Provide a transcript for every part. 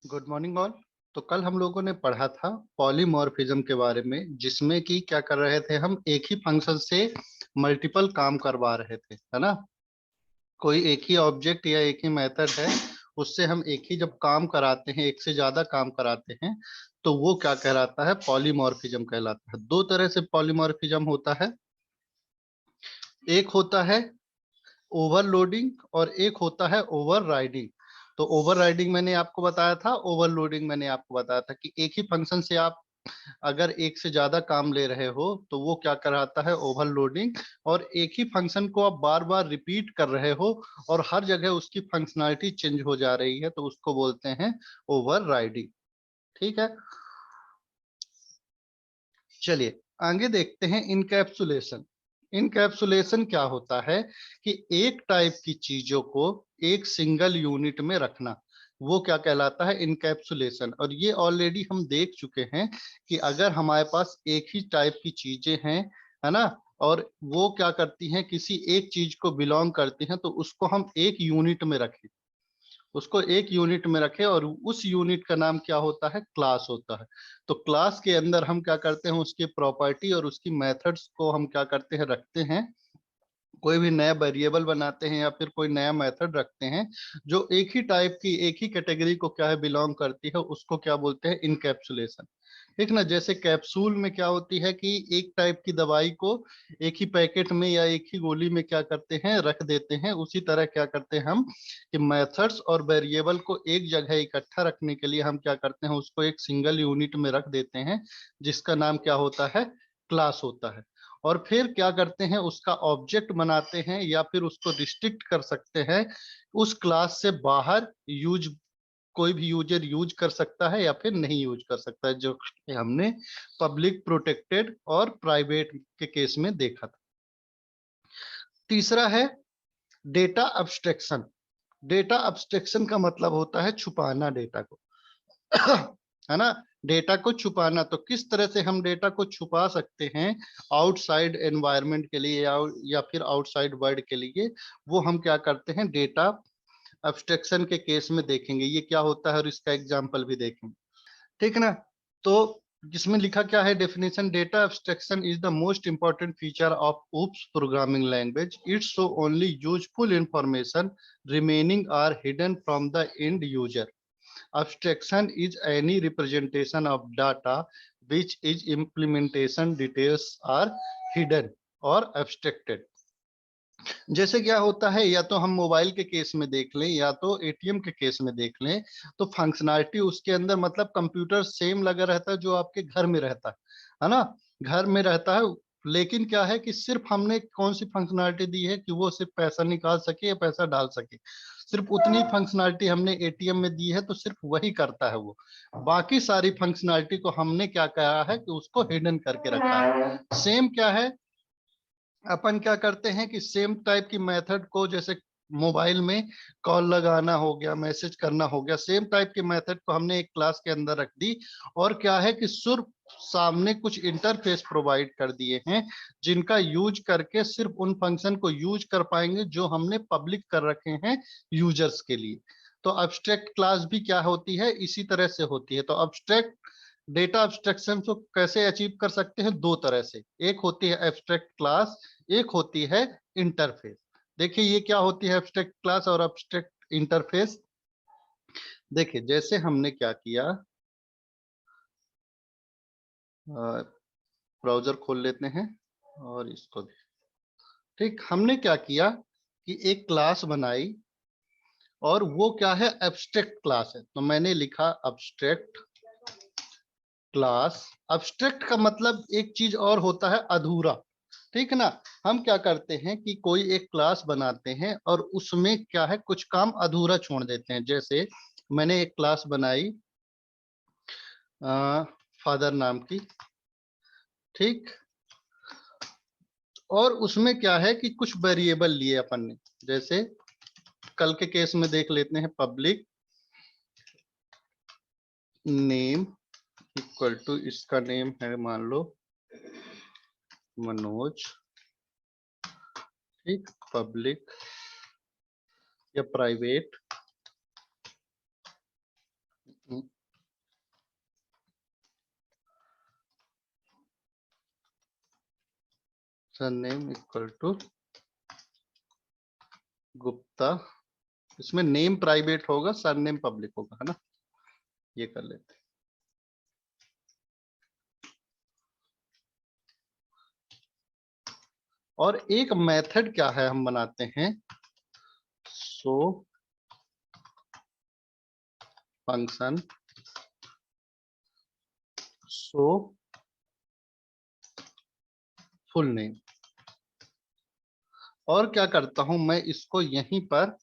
Good morning all. तो कल हम लोगों ने पढ़ा था पॉलीमॉर्फिज्म के बारे में, जिसमें कि क्या कर रहे थे, हम एक ही फंक्शन से मल्टीपल काम करवा रहे थे, है ना। कोई एक ही ऑब्जेक्ट या एक ही मेथड है, उससे हम एक ही जब काम कराते हैं, एक से ज्यादा काम कराते हैं, तो वो क्या कहलाता है, पॉलीमॉर्फिज्म कहलाता है। दो तरह से पॉलीमॉर्फिज्म होता है, एक होता है ओवरलोडिंग और एक होता है ओवरराइडिंग। तो ओवरराइडिंग मैंने आपको बताया था, ओवरलोडिंग मैंने आपको बताया था कि एक ही फंक्शन से आप अगर एक से ज्यादा काम ले रहे हो तो वो क्या कराता है, ओवरलोडिंग। और एक ही फंक्शन को आप बार बार रिपीट कर रहे हो और हर जगह उसकी फंक्शनैलिटी चेंज हो जा रही है, तो उसको बोलते हैं ओवरराइडिंग। ठीक है, चलिए आगे देखते हैं इनकैप्सुलेशन। इनकैप्सुलेशन क्या होता है कि एक टाइप की चीजों को एक सिंगल यूनिट में रखना, वो क्या कहलाता है, इनकैप्सुलेशन। और ये ऑलरेडी हम देख चुके हैं कि अगर हमारे पास एक ही टाइप की चीजें हैं, है ना, और वो क्या करती हैं, किसी एक चीज को बिलोंग करती हैं, तो उसको हम एक यूनिट में रखें, उसको एक यूनिट में रखे, और उस यूनिट का नाम क्या होता है, क्लास होता है। तो क्लास के अंदर हम क्या करते हैं, उसकी प्रॉपर्टी और उसकी मेथड्स को हम क्या करते हैं, रखते हैं। कोई भी नया वेरिएबल बनाते हैं या फिर कोई नया मेथड रखते हैं जो एक ही टाइप की, एक ही कैटेगरी को क्या है, बिलोंग करती है, उसको क्या बोलते हैं, इनकैप्सुलेशन। ठीक ना। जैसे कैप्सूल में क्या होती है कि एक टाइप की दवाई को एक ही पैकेट में या एक ही गोली में क्या करते हैं, रख देते हैं। उसी तरह क्या करते हैं हम कि मेथड्स और वेरिएबल को एक जगह इकट्ठा रखने के लिए हम क्या करते हैं, उसको एक सिंगल यूनिट में रख देते हैं, जिसका नाम क्या होता है, क्लास होता है। और फिर क्या करते हैं, उसका ऑब्जेक्ट बनाते हैं या फिर उसको रिस्ट्रिक्ट कर सकते हैं। उस क्लास से बाहर यूज, कोई भी यूजर यूज कर सकता है या फिर नहीं यूज कर सकता है, जो कि हमने पब्लिक, प्रोटेक्टेड और प्राइवेट के केस में देखा था। तीसरा है डेटा अब्स्ट्रक्शन। डेटा अब्स्ट्रक्शन का मतलब होता है छुपाना डेटा को, है ना। डेटा को छुपाना, तो किस तरह से हम डेटा को छुपा सकते हैं आउटसाइड एनवायरनमेंट के लिए या फिर आउटसाइड वर्ल्ड के लिए, वो हम क्या करते हैं, डेटा अब्स्ट्रक्शन के केस में देखेंगे ये क्या होता है, और इसका एग्जांपल भी देखेंगे। ठीक है ना। तो जिसमें लिखा क्या है, definition, data abstraction is the most important feature of OOPs programming language. It's so only useful information remaining are hidden from the end user. Abstraction is any representation of data which is implementation details are hidden or abstracted। जैसे क्या होता है, या तो हम mobile के case में देख लें या तो एटीएम के केस में देख लें, तो फंक्शनैलिटी उसके अंदर, मतलब कंप्यूटर सेम लगा रहता है जो आपके घर में रहता है ना, घर में रहता है। लेकिन क्या है कि सिर्फ हमने कौन सी फंक्शनैलिटी दी है कि वो सिर्फ पैसा निकाल सके या पैसा डाल सके, सिर्फ उतनी फंक्शनैलिटी हमने एटीएम में दी है, तो सिर्फ वही करता है वो। बाकी सारी फंक्शनैलिटी को हमने क्या कहा है कि उसको हिडन करके रखा है। सेम क्या है, अपन क्या करते हैं कि सेम टाइप की मेथड को, जैसे मोबाइल में कॉल लगाना हो गया, मैसेज करना हो गया, सेम टाइप के मेथड को हमने एक क्लास के अंदर रख दी। और क्या है कि सिर्फ सामने कुछ इंटरफेस प्रोवाइड कर दिए हैं, जिनका यूज करके सिर्फ उन फंक्शन को यूज कर पाएंगे जो हमने पब्लिक कर रखे हैं यूजर्स के लिए। तो अब्स्ट्रैक्ट क्लास भी क्या होती है, इसी तरह से होती है। तो अब्स्ट्रैक्ट डेटा अब्स्ट्रक्शन को कैसे अचीव कर सकते हैं, दो तरह से। एक होती है एब्स्ट्रैक्ट क्लास, एक होती है इंटरफेस। देखिए ये क्या होती है एब्स्ट्रैक्ट क्लास और एब्स्ट्रैक्ट इंटरफेस। देखिए जैसे हमने क्या किया, ब्राउजर खोल लेते हैं और इसको भी, ठीक, हमने क्या किया कि एक क्लास बनाई, और वो क्या है, एब्स्ट्रैक्ट क्लास है। तो मैंने लिखा एब्स्ट्रैक्ट क्लास। एब्स्ट्रैक्ट का मतलब एक चीज और होता है, अधूरा। ठीक है ना। हम क्या करते हैं कि कोई एक क्लास बनाते हैं और उसमें क्या है, कुछ काम अधूरा छोड़ देते हैं। जैसे मैंने एक क्लास बनाई फादर नाम की, ठीक, और उसमें क्या है कि कुछ वेरिएबल लिए अपन ने। जैसे कल के केस में देख लेते हैं, पब्लिक नेम इक्वल टू, इसका नेम है मान लो मनोज, ठीक, पब्लिक या private surname equal to Gupta, इसमें नेम प्राइवेट होगा, सरनेम पब्लिक होगा, है ना। ये कर लेते हैं। और एक मेथड क्या है हम बनाते हैं, so function so full name. और क्या करता हूं मैं, इसको यहीं पर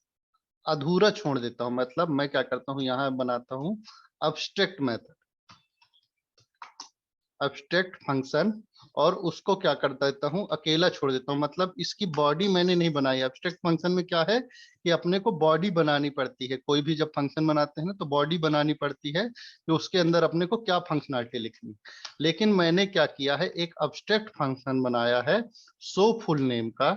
अधूरा छोड़ देता हूं। मतलब मैं क्या करता हूं, यहां बनाता हूं अब्स्ट्रैक्ट मेथड, अब्स्ट्रैक्ट फंक्शन, और उसको क्या कर देता हूं, अकेला छोड़ देता हूं। मतलब इसकी बॉडी मैंने नहीं बनाई। अब्स्ट्रैक्ट फंक्शन में क्या है कि अपने को बॉडी बनानी पड़ती है। कोई भी जब फंक्शन बनाते हैं ना, तो बॉडी बनानी पड़ती है कि उसके अंदर अपने को क्या फंक्शनलिटी लिखनी। लेकिन मैंने क्या किया है, एक अब्स्ट्रैक्ट फंक्शन बनाया है सो फुल नेम का,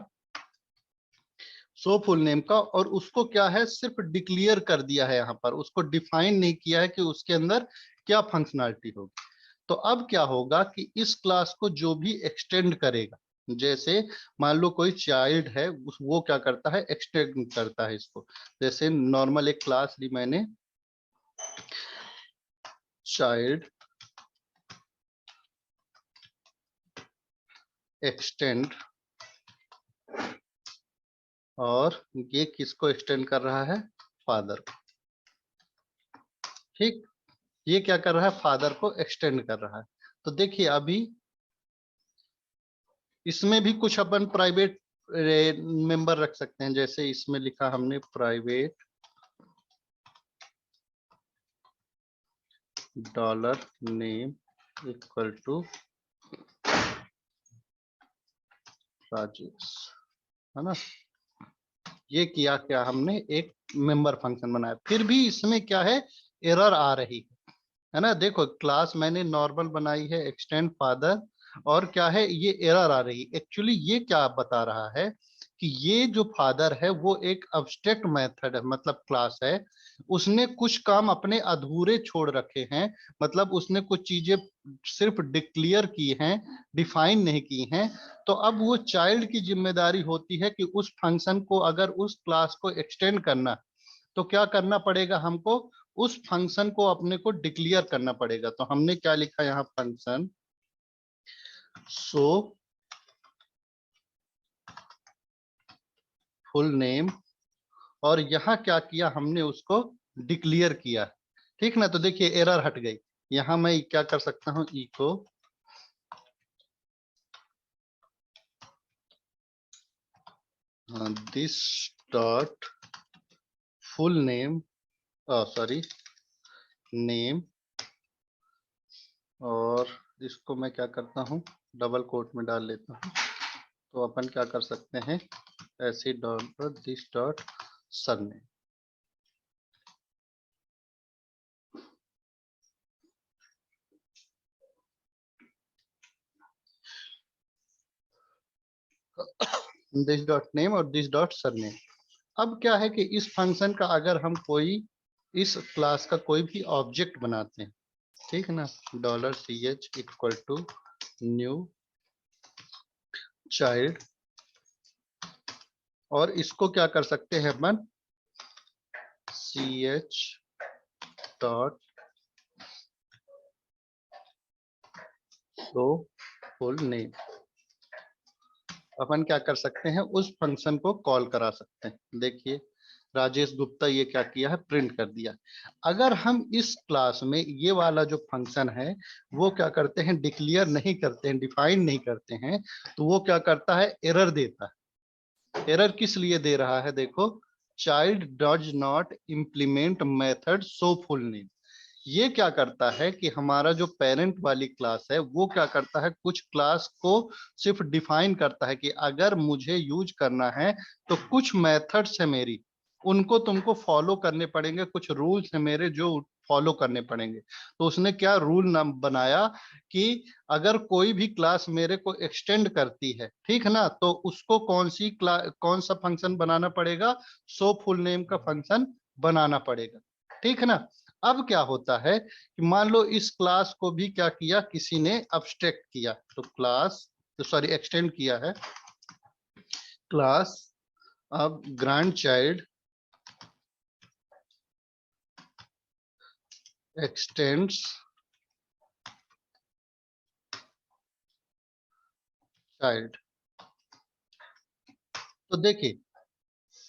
सो फुल नेम का, और उसको क्या है, सिर्फ डिक्लेयर कर दिया है यहाँ पर। उसको डिफाइन नहीं किया है कि उसके अंदर क्या फंक्शनलिटी होगी। तो अब क्या होगा कि इस क्लास को जो भी एक्सटेंड करेगा, जैसे मान लो कोई चाइल्ड है, वो क्या करता है, एक्सटेंड करता है इसको। जैसे नॉर्मल एक क्लास ली मैंने, चाइल्ड एक्सटेंड, और ये किसको एक्सटेंड कर रहा है, फादर। ठीक, ये क्या कर रहा है, फादर को एक्सटेंड कर रहा है। तो देखिए अभी इसमें भी कुछ अपन प्राइवेट मेंबर रख सकते हैं। जैसे इसमें लिखा हमने private dollar name equal to Rajesh, है ना। ये किया क्या हमने, एक मेंबर फंक्शन बनाया। फिर भी इसमें क्या है, एरर आ रही है ना। देखो क्लास मैंने नॉर्मल बनाई है, एक्सटेंड फादर, और क्या है, ये एरर आ रही। एक्चुअली ये क्या बता रहा है कि ये जो फादर है वो एक अब्स्ट्रैक्ट मेथड है, मतलब क्लास है। उसने कुछ काम अपने अधूरे छोड़ रखे हैं। मतलब उसने कुछ चीजें सिर्फ डिक्लेयर की हैं, डिफाइन नहीं की हैं। तो अब वो चाइल्ड की जिम्मेदारी होती है कि उस फंक्शन को, अगर उस क्लास को एक्सटेंड करना, तो क्या करना पड़ेगा हमको, उस फंक्शन को अपने को डिक्लेयर करना पड़ेगा। तो हमने क्या लिखा यहाँ, फंक्शन सो फुल नेम, और यहाँ क्या किया हमने, उसको डिक्लेयर किया। ठीक ना। तो देखिए एरर हट गई। यहाँ मैं क्या कर सकता हूँ, echo this dot full name, sorry name, और इसको मैं क्या करता हूँ, डबल कोट में डाल लेता हूँ। तो अपन क्या कर सकते हैं, ऐसे dot this dot surname. This dot name और दिस डॉट सरनेम। अब क्या है कि इस फंक्शन का अगर हम कोई, इस क्लास का कोई भी ऑब्जेक्ट बनाते हैं, ठीक है ना, dollar C H equal to new child, और इसको क्या कर सकते हैं अपन, C H dot so full name. अपन क्या कर सकते हैं, उस फंक्शन को कॉल करा सकते हैं। देखिए राजेश गुप्ता, ये क्या किया है, प्रिंट कर दिया। अगर हम इस क्लास में ये वाला जो फंक्शन है वो क्या करते हैं, डिक्लेयर नहीं करते हैं, डिफाइन नहीं करते हैं, तो वो क्या करता है, एरर देता है। एरर किस लिए दे रहा है, देखो, child does not implement method so full name. ये क्या करता है कि हमारा जो पेरेंट वाली क्लास है वो क्या करता है, कुछ क्लास को सिर्फ डिफाइन करता है कि अगर मुझे यूज करना है तो कुछ मेथड्स है मेरी, उनको तुमको फॉलो करने पड़ेंगे, कुछ रूल्स है मेरे जो फॉलो करने पड़ेंगे। तो उसने क्या रूल नाम बनाया कि अगर कोई भी क्लास मेरे को एक्सटेंड करती है, ठीक है ना, तो उसको कौन सा फंक्शन बनाना पड़ेगा, सो फुल नेम का फंक्शन बनाना पड़ेगा, ठीक है ना। अब क्या होता है कि मान लो इस क्लास को भी क्या किया, किसी ने अब्स्ट्रैक्ट किया, तो सॉरी एक्सटेंड किया है क्लास। अब ग्रैंड चाइल्ड एक्सटेंड्स चाइल्ड। तो देखिए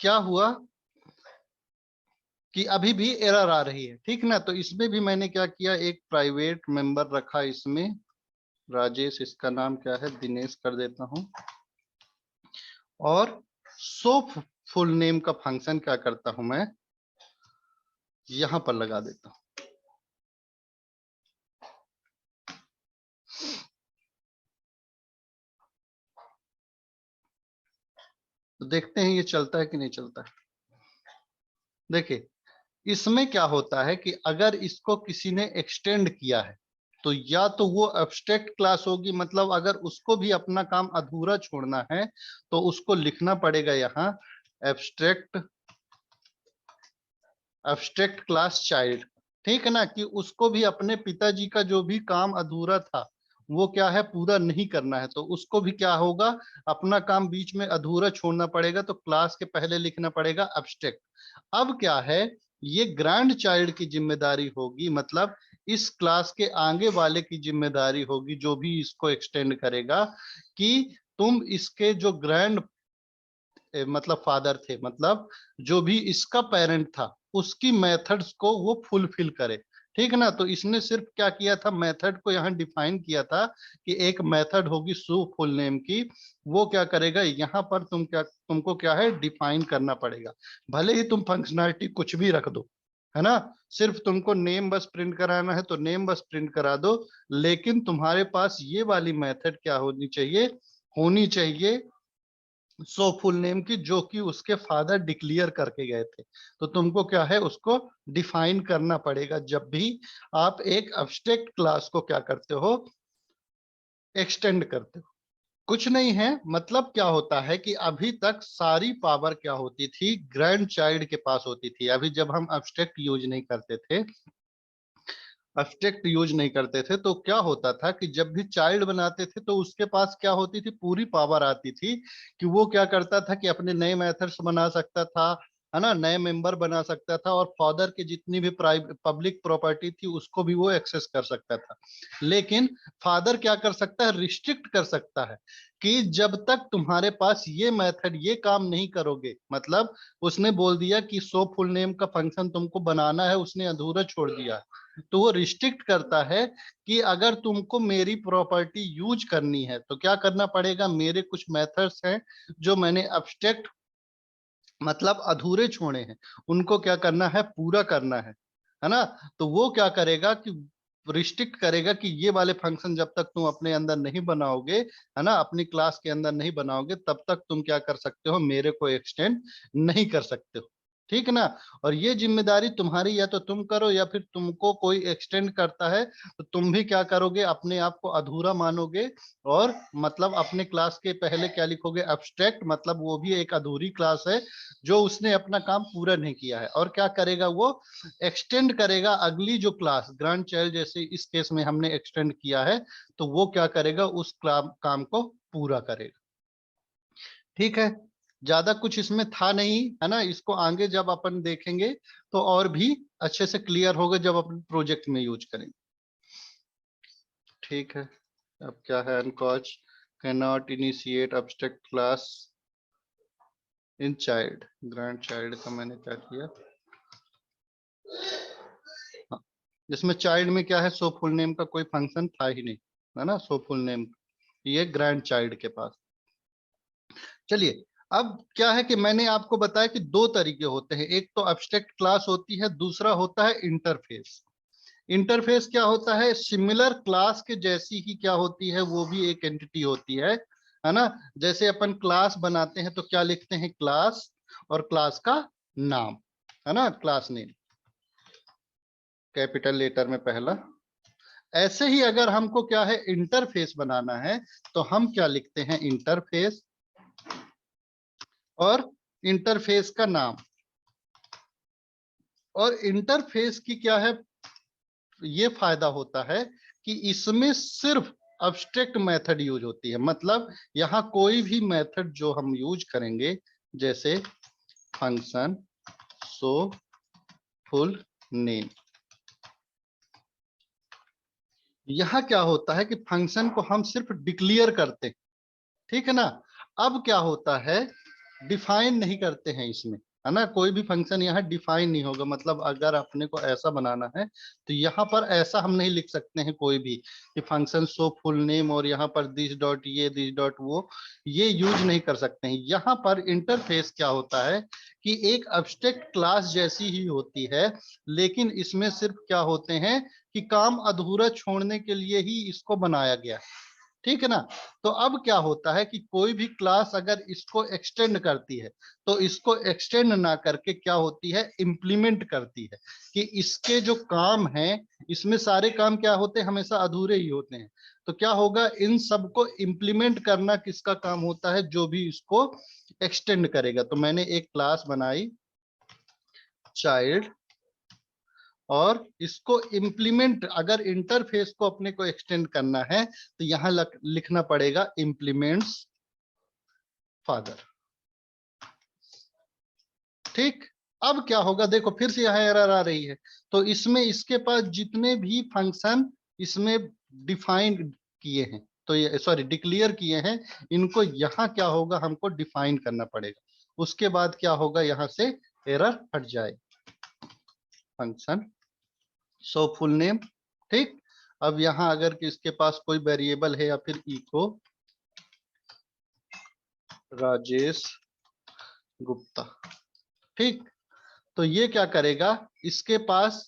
क्या हुआ कि अभी भी एरर आ रही है, ठीक ना। तो इसमें भी मैंने क्या किया, एक प्राइवेट मेंबर रखा इसमें, राजेश, इसका नाम क्या है, दिनेश कर देता हूं। और सो फुल नेम का फंक्शन क्या करता हूं मैं, यहां पर लगा देता हूं। तो देखते हैं ये चलता है कि नहीं चलता है। देखिए इसमें क्या होता है कि अगर इसको किसी ने एक्सटेंड किया है, तो या तो वो एब्स्ट्रैक्ट क्लास होगी, मतलब अगर उसको भी अपना काम अधूरा छोड़ना है तो उसको लिखना पड़ेगा यहाँ एब्स्ट्रैक्ट एब्स्ट्रैक्ट क्लास चाइल्ड, ठीक है ना, कि उसको भी अपने पिताजी का जो भी काम अधूरा था वो क्या है, पूरा नहीं करना है, तो उसको भी क्या होगा, अपना काम बीच में अधूरा छोड़ना पड़ेगा, तो क्लास के पहले लिखना पड़ेगा एब्स्ट्रैक्ट। अब क्या है, ये ग्रैंड चाइल्ड की जिम्मेदारी होगी, मतलब इस क्लास के आगे वाले की जिम्मेदारी होगी, जो भी इसको एक्सटेंड करेगा, कि तुम इसके जो ग्रैंड मतलब फादर थे, मतलब जो भी इसका पेरेंट था, उसकी मेथड्स को वो फुलफिल करे, ठीक है ना। तो इसने सिर्फ क्या किया था, मेथड को यहाँ डिफाइन किया था कि एक मेथड होगी सो फुल नेम की, वो क्या करेगा, यहाँ पर तुमको क्या है, डिफाइन करना पड़ेगा। भले ही तुम फंक्शनैलिटी कुछ भी रख दो, है ना, सिर्फ तुमको नेम बस प्रिंट कराना है तो नेम बस प्रिंट करा दो, लेकिन तुम्हारे पास ये वाली मेथड क्या होनी चाहिए सो फुल नेम की, जो कि उसके फादर डिक्लेयर करके गए थे। तो तुमको क्या है, उसको डिफाइन करना पड़ेगा जब भी आप एक एब्स्ट्रैक्ट क्लास को क्या करते हो, एक्सटेंड करते हो। कुछ नहीं है, मतलब क्या होता है कि अभी तक सारी पावर क्या होती थी, ग्रैंड चाइल्ड के पास होती थी। अभी जब हम एब्स्ट्रैक्ट यूज नहीं करते थे, तो क्या होता था कि जब भी चाइल्ड बनाते थे तो उसके पास क्या होती थी, पूरी पावर आती थी कि वो क्या करता था कि अपने नए मेथड्स बना सकता था, है ना, नए मेंबर बना सकता था, और फादर की जितनी भी पब्लिक प्रॉपर्टी थी उसको भी वो एक्सेस कर सकता था। लेकिन फादर क्या कर सकता है, रिस्ट्रिक्ट कर सकता है कि जब तक तुम्हारे पास ये मेथड ये काम नहीं करोगे, मतलब उसने बोल दिया कि सो फुल नेम का फंक्शन तुमको बनाना है, उसने अधूरा छोड़ दिया, तो वो रिस्ट्रिक्ट करता है कि अगर तुमको मेरी प्रॉपर्टी यूज करनी है तो क्या करना पड़ेगा, मेरे कुछ मेथड्स हैं जो मैंने अब्स्ट्रैक्ट मतलब अधूरे छोड़े हैं, उनको क्या करना है, पूरा करना है ना। तो वो क्या करेगा कि रिस्ट्रिक्ट करेगा कि ये वाले फंक्शन जब तक तुम अपने अंदर नहीं बनाओगे, है ना, अपनी क्लास के अंदर नहीं बनाओगे, तब तक तुम क्या कर सकते हो, मेरे को एक्सटेंड नहीं कर सकते हो, ठीक है ना। और ये जिम्मेदारी तुम्हारी, या तो तुम करो या फिर तुमको कोई एक्सटेंड करता है तो तुम भी क्या करोगे, अपने आप को अधूरा मानोगे, और मतलब अपने क्लास के पहले क्या लिखोगे, एब्स्ट्रैक्ट, मतलब वो भी एक अधूरी क्लास है जो उसने अपना काम पूरा नहीं किया है, और क्या करेगा, वो एक्सटेंड करेगा अगली जो क्लास ग्रैंड चाइल्ड, जैसे इस केस में हमने एक्सटेंड किया है, तो वो क्या करेगा, उस काम को पूरा करेगा, ठीक है। ज्यादा कुछ इसमें था नहीं, है ना, इसको आगे जब अपन देखेंगे तो और भी अच्छे से क्लियर होगा जब अपन प्रोजेक्ट में यूज करेंगे, ठीक है। अब क्या है, अनकॉज can not initiate abstract class in child, grand child का मैंने क्या किया, हाँ, जिसमें चाइल्ड में क्या है, सो फुल नेम का कोई फंक्शन था ही नहीं, है ना, सो फुल नेम ये ग्रैंड चाइल्ड के पास। चलिए, अब क्या है कि मैंने आपको बताया कि दो तरीके होते हैं, एक तो एब्स्ट्रैक्ट क्लास होती है, दूसरा होता है इंटरफेस। इंटरफेस क्या होता है, सिमिलर क्लास के जैसी ही क्या होती है, वो भी एक एंटिटी होती है ना। जैसे अपन क्लास बनाते हैं तो क्या लिखते हैं, क्लास, और क्लास का नाम, है ना, क्लास नेम। कैपिटल लेटर में पहला। ऐसे ही अगर हमको क्या है इंटरफेस बनाना है तो हम क्या लिखते हैं, इंटरफेस, और इंटरफेस का नाम। और इंटरफेस की क्या है ये फायदा होता है कि इसमें सिर्फ अब्स्ट्रैक्ट मेथड यूज होती है। मतलब यहाँ कोई भी मेथड जो हम यूज करेंगे, जैसे फंक्शन शो फुल नेम, यहाँ क्या होता है कि फंक्शन को हम सिर्फ डिक्लेयर करते हैं, ठीक है ना। अब क्या होता है, डिफाइन नहीं करते हैं इसमें, है ना। कोई भी फंक्शन यहाँ डिफाइन नहीं होगा। मतलब अगर अपने को ऐसा बनाना है तो यहाँ पर ऐसा हम नहीं लिख सकते हैं कोई भी कि फंक्शन शो फुल नेम और यहाँ पर दिस डॉट ये दिस डॉट वो, ये यूज नहीं कर सकते हैं। यहाँ पर इंटरफेस क्या होता है कि एक अब्स्ट्रैक्ट क्लास जैसी ही होती है, लेकिन इसमें सिर्फ क्या होते हैं कि काम अधूरा छोड़ने के लिए ही इसको बनाया गया है, ठीक है ना। तो अब क्या होता है कि कोई भी क्लास अगर इसको एक्सटेंड करती है तो इसको एक्सटेंड ना करके क्या होती है, इंप्लीमेंट करती है। कि इसके जो काम हैं इसमें सारे काम क्या होते हैं, हमेशा अधूरे ही होते हैं। तो क्या होगा, इन सबको इंप्लीमेंट करना किसका काम होता है, जो भी इसको एक्सटेंड करेगा। तो मैंने एक क्लास बनाई चाइल्ड, और इसको इंप्लीमेंट, अगर इंटरफेस को अपने को एक्सटेंड करना है तो यहां लिखना पड़ेगा इंप्लीमेंट्स फादर, ठीक। अब क्या होगा, देखो फिर से यहाँ एरर आ रही है। तो इसमें इसके पास जितने भी फंक्शन इसमें डिफाइन किए हैं, तो ये सॉरी डिक्लेयर किए हैं, इनको यहाँ क्या होगा, हमको डिफाइन करना पड़ेगा। उसके बाद क्या होगा, यहाँ से एरर हट जाए, फंक्शन शो फुल नेम, ठीक। अब यहाँ अगर किसके पास कोई वेरिएबल है या फिर इको राजेश गुप्ता, ठीक। तो ये क्या करेगा, इसके पास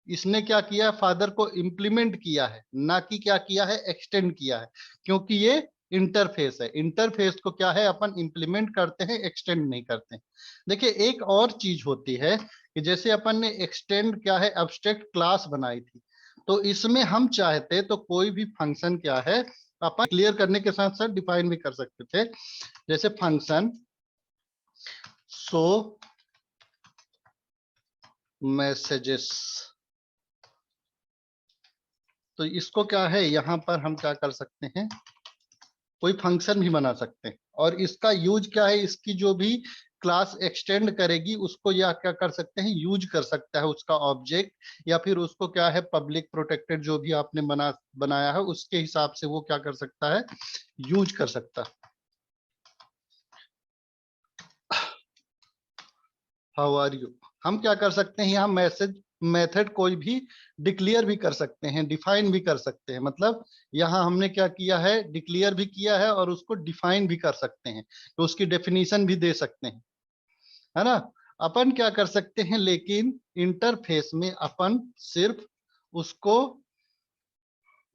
इसने क्या किया, फादर को इंप्लीमेंट किया है, ना कि क्या किया है, एक्सटेंड किया है। क्योंकि ये इंटरफेस है, इंटरफेस को क्या है अपन इंप्लीमेंट करते हैं, एक्सटेंड नहीं करते हैं। देखिए एक और चीज होती है कि जैसे अपन ने एक्सटेंड क्या है, एब्स्ट्रैक्ट क्लास बनाई थी, तो इसमें हम चाहते तो कोई भी फंक्शन क्या है अपन क्लियर करने के साथ साथ डिफाइन भी कर सकते थे। जैसे फंक्शन शो मैसेजेस, तो इसको क्या है, यहाँ पर हम क्या कर सकते हैं, कोई फंक्शन भी बना सकते हैं। और इसका यूज क्या है, इसकी जो भी क्लास एक्सटेंड करेगी उसको या क्या कर सकते हैं, यूज कर सकता है उसका ऑब्जेक्ट, या फिर उसको क्या है पब्लिक प्रोटेक्टेड जो भी आपने बनाया है उसके हिसाब से वो क्या कर सकता है, यूज कर सकता है। हाउ आर यू, हम क्या कर सकते हैं, यहाँ मैसेज मेथड कोई भी डिक्लेयर भी कर सकते हैं, डिफाइन भी कर सकते हैं। मतलब यहाँ हमने क्या किया है, डिक्लेयर भी किया है और उसको डिफाइन भी कर सकते हैं, तो उसकी डेफिनेशन भी दे सकते हैं, है ना। अपन क्या कर सकते हैं, लेकिन इंटरफेस में अपन सिर्फ उसको,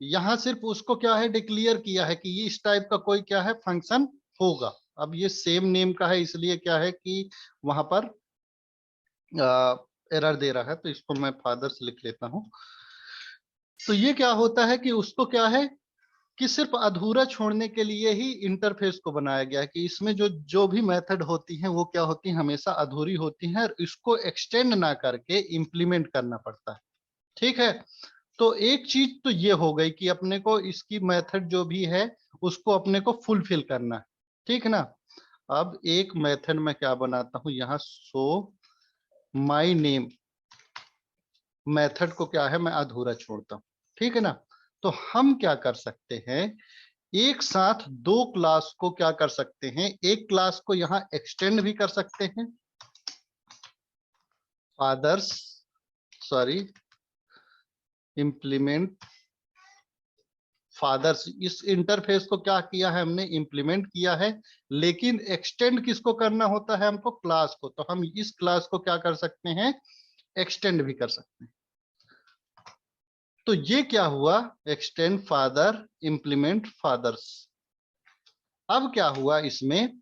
यहाँ सिर्फ उसको क्या है डिक्लेयर किया है कि ये इस टाइप का कोई क्या है फंक्शन होगा। अब ये सेम नेम का है इसलिए क्या है कि वहां पर एरर दे रहा है, तो इसको मैं फादर से लिख लेता हूं। तो ये क्या होता है कि उसको क्या है कि सिर्फ अधूरा छोड़ने के लिए ही इंटरफेस को बनाया गया है, कि इसमें जो जो भी मेथड होती हैं वो क्या होती हैं, हमेशा अधूरी होती हैं, और इसको एक्सटेंड ना करके इंप्लीमेंट करना पड़ता है, ठीक है। तो एक चीज तो ये हो गई कि अपने को इसकी मेथड जो भी है उसको अपने को फुलफिल करना है, ठीक है ना। अब एक मेथड में क्या बनाता हूं, यहाँ सो माई नेम मेथड को क्या है मैं अधूरा छोड़ता हूं, ठीक है ना। तो हम क्या कर सकते हैं, एक साथ दो क्लास को क्या कर सकते हैं, एक क्लास को यहां एक्सटेंड भी कर सकते हैं, फादर्स सॉरी इंप्लीमेंट फादर्स, इस इंटरफेस को क्या किया है हमने, इंप्लीमेंट किया है। लेकिन एक्सटेंड किसको करना होता है हमको, क्लास को। तो हम इस क्लास को क्या कर सकते हैं, एक्सटेंड भी कर सकते हैं। तो ये क्या हुआ, एक्सटेंड फादर इंप्लीमेंट फादर्स। अब क्या हुआ इसमें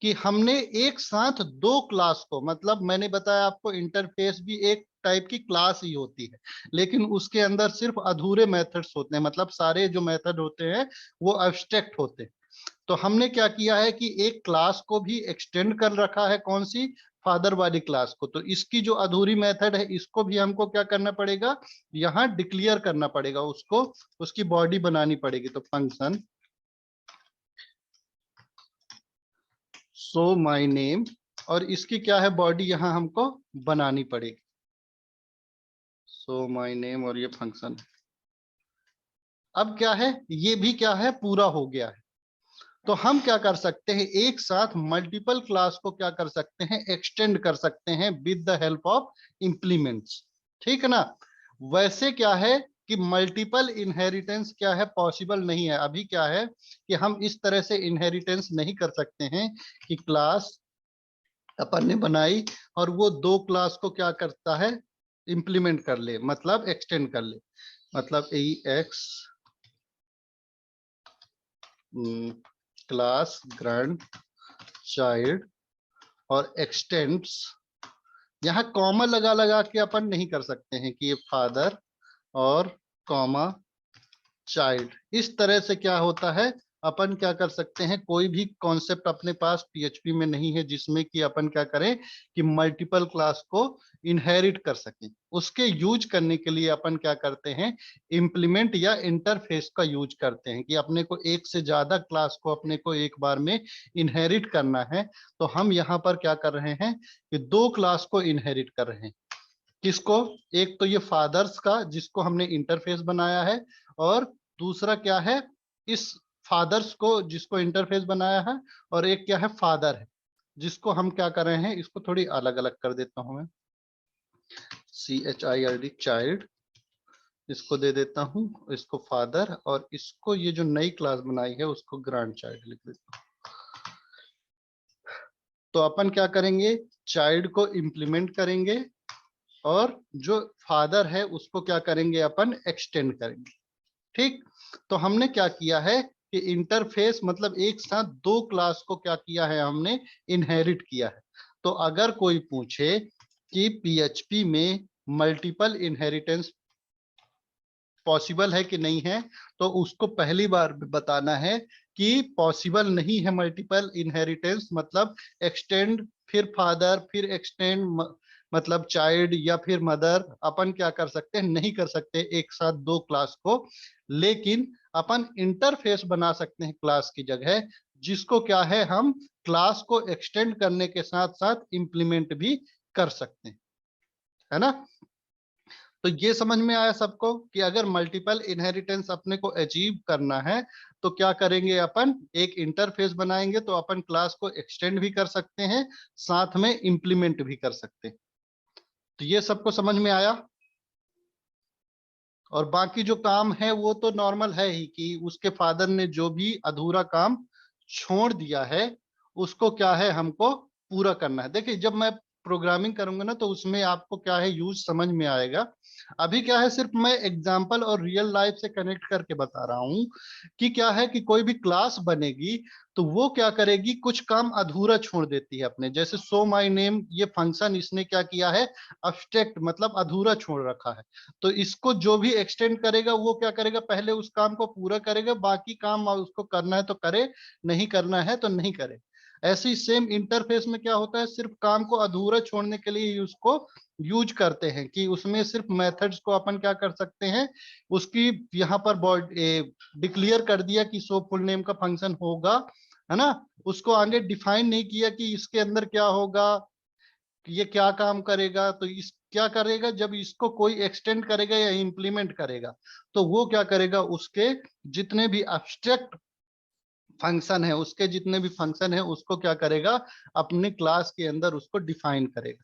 कि हमने एक साथ दो क्लास को, मतलब मैंने बताया आपको इंटरफेस भी एक टाइप की क्लास ही होती है, लेकिन उसके अंदर सिर्फ अधूरे मेथड्स होते हैं, मतलब सारे जो मेथड होते हैं वो एब्स्ट्रैक्ट होते हैं। तो हमने क्या किया है कि एक क्लास को भी एक्सटेंड कर रखा है, कौन सी, फादर वाली क्लास को। तो इसकी जो अधूरी मेथड है इसको भी हमको क्या करना पड़ेगा, यहाँ डिक्लेयर करना पड़ेगा, उसको उसकी बॉडी बनानी पड़ेगी। तो फंक्शन सो माई नेम, और इसकी क्या है, बॉडी यहाँ हमको बनानी पड़ेगी, सो माई नेम, और ये फंक्शन। अब क्या है, ये भी क्या है, पूरा हो गया है। तो हम क्या कर सकते हैं, एक साथ मल्टीपल क्लास को क्या कर सकते हैं, एक्सटेंड कर सकते हैं with the help of implements. ठीक है ना। वैसे क्या है कि मल्टीपल इनहेरिटेंस क्या है, पॉसिबल नहीं है। अभी क्या है कि हम इस तरह से इनहेरिटेंस नहीं कर सकते हैं कि क्लास अपन ने बनाई और वो दो क्लास को क्या करता है, इंप्लीमेंट कर ले, मतलब एक्सटेंड कर ले। मतलब ए एक्स क्लास ग्रैंड चाइल्ड और एक्सटेंड्स, यहाँ कॉमा लगा लगा के अपन नहीं कर सकते हैं कि ये फादर और कॉमा चाइल्ड। इस तरह से क्या होता है, अपन क्या कर सकते हैं, कोई भी कॉन्सेप्ट अपने पास पीएचपी में नहीं है जिसमें कि अपन क्या करें कि मल्टीपल क्लास को इनहेरिट कर सकें। उसके यूज करने के लिए अपन क्या करते हैं, इम्प्लीमेंट या इंटरफेस का यूज करते हैं कि अपने को एक से ज्यादा क्लास को अपने को एक बार में इनहेरिट करना है। तो हम यहाँ पर क्या कर रहे हैं कि दो क्लास को इनहेरिट कर रहे हैं। किसको, एक तो ये फादर्स का जिसको हमने इंटरफेस बनाया है, और दूसरा क्या है, इस फादर्स को जिसको इंटरफेस बनाया है, और एक क्या है, फादर है जिसको हम क्या कर रहे हैं, इसको थोड़ी अलग अलग कर देता हूं मैं, CHILD चाइल्ड, इसको दे देता हूं, इसको फादर, और इसको ये जो नई क्लास बनाई है उसको ग्रैंड चाइल्ड लिख देता हूं। तो अपन क्या करेंगे, चाइल्ड को इंप्लीमेंट करेंगे और जो फादर है उसको क्या करेंगे, अपन एक्सटेंड करेंगे। ठीक। तो हमने क्या किया है कि इंटरफेस मतलब एक साथ दो क्लास को क्या किया है, हमने इनहेरिट किया है। तो अगर कोई पूछे कि पीएचपी में मल्टीपल इनहेरिटेंस पॉसिबल है कि नहीं है, तो उसको पहली बार बताना है कि पॉसिबल नहीं है मल्टीपल इनहेरिटेंस, मतलब एक्सटेंड फिर फादर फिर एक्सटेंड मतलब चाइल्ड या फिर मदर अपन क्या कर सकते हैं, नहीं कर सकते एक साथ दो क्लास को। लेकिन अपन इंटरफेस बना सकते हैं क्लास की जगह, जिसको क्या है, हम क्लास को एक्सटेंड करने के साथ साथ इंप्लीमेंट भी कर सकते हैं, है ना। तो ये समझ में आया सबको कि अगर मल्टीपल इनहेरिटेंस अपने को अचीव करना है तो क्या करेंगे, अपन एक इंटरफेस बनाएंगे, तो अपन क्लास को एक्सटेंड भी कर सकते हैं, साथ में इंप्लीमेंट भी कर सकते हैं। तो ये सबको समझ में आया। और बाकी जो काम है वो तो नॉर्मल है ही कि उसके फादर ने जो भी अधूरा काम छोड़ दिया है उसको क्या है, हमको पूरा करना है। देखिए जब मैं प्रोग्रामिंग करूंगा ना तो उसमें आपको क्या है, यूज समझ में आएगा। अभी क्या है, सिर्फ मैं एग्जांपल और रियल लाइफ से कनेक्ट करके बता रहा हूं कि क्या है कि कोई भी क्लास बनेगी तो वो क्या करेगी, कुछ काम अधूरा छोड़ देती है अपने, जैसे सो माई नेम ये फंक्शन इसने क्या किया है, अब्स्ट्रैक्ट मतलब अधूरा छोड़ रखा है। तो इसको जो भी एक्सटेंड करेगा वो क्या करेगा, पहले उस काम को पूरा करेगा, बाकी काम उसको करना है तो करे, नहीं करना है तो नहीं करे। ऐसे ही सेम इंटरफेस में क्या होता है, सिर्फ काम को अधूरा छोड़ने के लिए उसको यूज करते हैं कि उसमें सिर्फ मेथड्स को अपन क्या कर सकते हैं, उसकी यहाँ पर डिक्लेयर कर दिया कि सो फुल नेम का फंक्शन होगा, है ना। उसको आगे डिफाइन नहीं किया कि इसके अंदर क्या होगा, ये क्या काम करेगा। तो इस क्या करेगा, जब इसको कोई एक्सटेंड करेगा या इंप्लीमेंट करेगा तो वो क्या करेगा, उसके जितने भी एब्स्ट्रैक्ट फंक्शन है, उसके जितने भी फंक्शन है उसको क्या करेगा, अपने क्लास के अंदर उसको डिफाइन करेगा।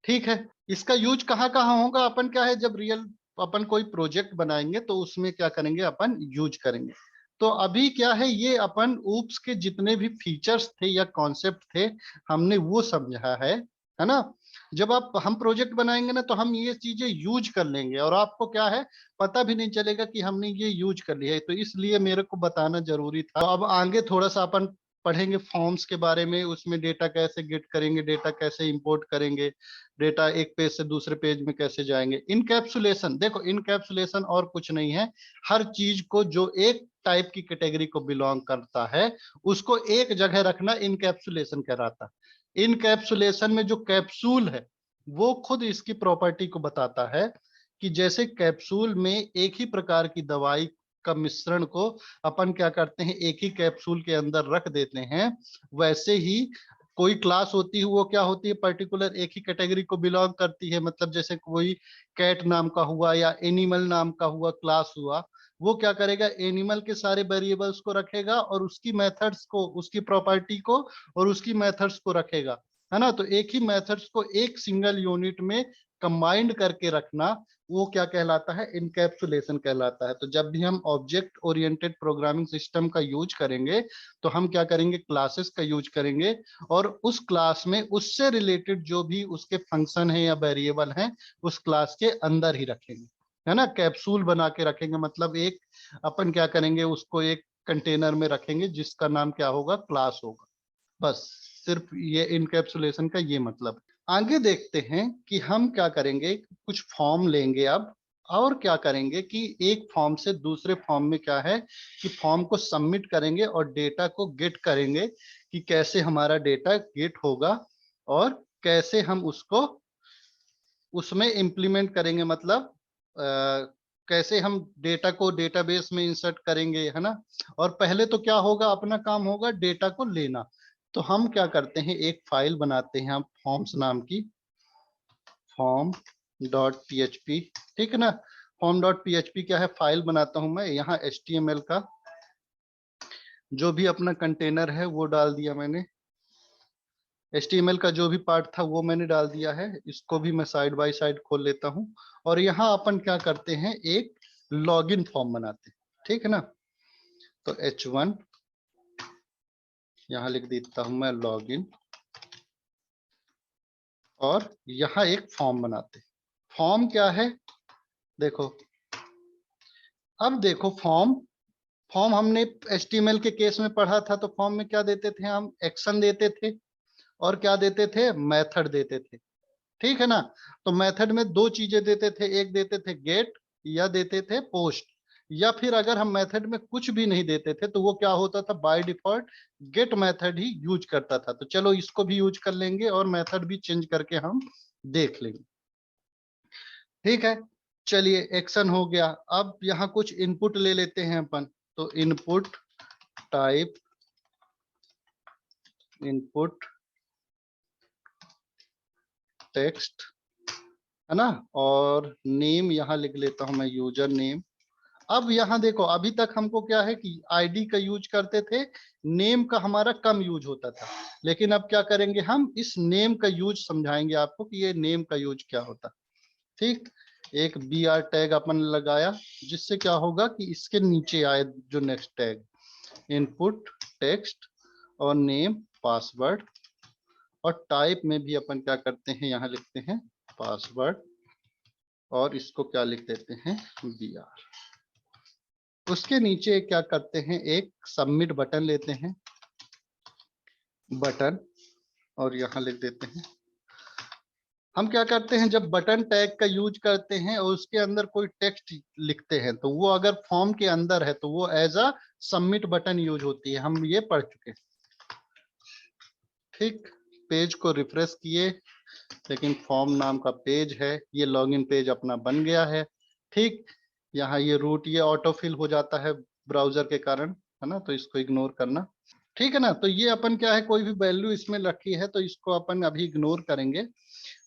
ठीक है। इसका यूज कहाँ कहाँ होगा, अपन क्या है, जब रियल अपन कोई प्रोजेक्ट बनाएंगे तो उसमें क्या करेंगे, अपन यूज करेंगे। तो अभी क्या है, ये अपन ऊप्स के जितने भी फीचर्स थे या कॉन्सेप्ट थे हमने वो समझा है ना। जब आप हम प्रोजेक्ट बनाएंगे ना तो हम ये चीजें यूज कर लेंगे और आपको क्या है, पता भी नहीं चलेगा कि हमने ये यूज कर लिया है। तो इसलिए मेरे को बताना जरूरी था। तो अब आगे थोड़ा सा अपन पढ़ेंगे फॉर्म्स के बारे में, उसमें डेटा कैसे गेट करेंगे, डेटा कैसे इंपोर्ट करेंगे, डेटा एक पेज से दूसरे पेज में कैसे जाएंगे। इनकैप्सुलेशन, देखो इनकैप्सुलेशन और कुछ नहीं है, हर चीज को जो एक टाइप की कैटेगरी को बिलोंग करता है उसको एक जगह रखना इनकैप्सुलेशन कहलाता है। इनकैप्सुलेशन में जो कैप्सूल है वो खुद इसकी प्रॉपर्टी को बताता है कि जैसे कैप्सूल में एक ही प्रकार की दवाई का मिश्रण को अपन क्या करते हैं एक ही कैप्सूल के अंदर रख देते हैं, वैसे ही कोई क्लास होती है वो क्या होती है पर्टिकुलर एक ही कैटेगरी को बिलोंग करती है। मतलब जैसे कोई कैट नाम का हुआ या एनिमल नाम का हुआ क्लास हुआ, वो क्या करेगा एनिमल के सारे वेरिएबल्स को रखेगा और उसकी मेथड्स को, उसकी प्रॉपर्टी को और उसकी मेथड्स को रखेगा, है ना। तो एक ही मेथड्स को एक सिंगल यूनिट में कंबाइंड करके रखना वो क्या कहलाता है, इनकैप्सुलेशन कहलाता है। तो जब भी हम ऑब्जेक्ट ओरिएंटेड प्रोग्रामिंग सिस्टम का यूज करेंगे तो हम क्या करेंगे, क्लासेस का यूज करेंगे और उस क्लास में उससे रिलेटेड जो भी उसके फंक्शन है या वेरिएबल हैं उस क्लास के अंदर ही रखेंगे, है ना। कैप्सूल बना के रखेंगे, मतलब एक अपन क्या करेंगे उसको एक कंटेनर में रखेंगे जिसका नाम क्या होगा, क्लास होगा। बस सिर्फ ये इनकैप्सुलेशन का ये मतलब। आगे देखते हैं कि हम क्या करेंगे, कुछ फॉर्म लेंगे अब और क्या करेंगे कि एक फॉर्म से दूसरे फॉर्म में क्या है कि फॉर्म को सबमिट करेंगे और डेटा को गेट करेंगे कि कैसे हमारा डेटा गेट होगा और कैसे हम उसको उसमें इंप्लीमेंट करेंगे, मतलब कैसे हम डेटा को डेटाबेस में इंसर्ट करेंगे, है ना। और पहले तो क्या होगा, अपना काम होगा डेटा को लेना। तो हम क्या करते हैं, एक फाइल बनाते हैं हम फॉर्म्स नाम की, फॉर्म डॉट पीएचपी, ठीक है ना। फॉर्म डॉट पीएचपी क्या है, फाइल बनाता हूं मैं, यहाँ एचटीएमएल का जो भी अपना कंटेनर है वो डाल दिया मैंने, HTML का जो भी पार्ट था वो मैंने डाल दिया है। इसको भी मैं साइड बाय साइड खोल लेता हूं और यहाँ अपन क्या करते हैं, एक लॉगिन फॉर्म बनाते हैं, ठीक है ना। तो H1 यहाँ लिख देता हूं मैं लॉगिन, और यहाँ एक फॉर्म बनाते हैं। फॉर्म क्या है, देखो अब देखो फॉर्म, फॉर्म हमने HTML के केस में पढ़ा था तो फॉर्म में क्या देते थे, हम एक्शन देते थे और क्या देते थे, मेथड देते थे, ठीक है ना। तो मेथड में दो चीजें देते थे, एक देते थे गेट या देते थे पोस्ट, या फिर अगर हम मेथड में कुछ भी नहीं देते थे तो वो क्या होता था, by default get method he use करता था। तो चलो इसको भी यूज कर लेंगे और मेथड भी चेंज करके हम देख लेंगे, ठीक है। चलिए एक्शन हो गया, अब यहाँ कुछ इनपुट ले लेते हैं अपन। तो इनपुट टाइप, इनपुट टेक्स्ट, है ना, और नेम यहाँ लिख लेता हूं मैं यूजर नेम। अब यहाँ देखो अभी तक हमको क्या है कि आईडी का यूज करते थे, नेम का हमारा कम यूज होता था, लेकिन अब क्या करेंगे, हम इस नेम का यूज समझाएंगे आपको कि ये नेम का यूज क्या होता, ठीक। एक br टैग अपन लगाया जिससे क्या होगा कि इसके नीचे आए जो नेक्स्ट टैग, इनपुट टेक्स्ट और नेम पासवर्ड, और टाइप में भी अपन क्या करते हैं, यहाँ लिखते हैं पासवर्ड और इसको क्या लिख देते हैं, br। उसके नीचे क्या करते हैं, एक सबमिट बटन लेते हैं, बटन, और यहाँ लिख देते हैं। हम क्या करते हैं, जब बटन टैग का यूज करते हैं और उसके अंदर कोई टेक्स्ट लिखते हैं तो वो अगर फॉर्म के अंदर है तो वो as a submit button use होती है, हम ये पढ़ चुके हैं, ठीक। पेज को रिफ्रेश किए, लेकिन फॉर्म नाम का पेज है, ये लॉगिन पेज अपना बन गया है, ठीक। यहाँ ये रूट ये ऑटो फिल हो जाता है ब्राउजर के कारण, है ना, तो इसको इग्नोर करना, ठीक है ना। तो ये अपन क्या है, कोई भी वैल्यू इसमें रखी है तो इसको अपन अभी इग्नोर करेंगे।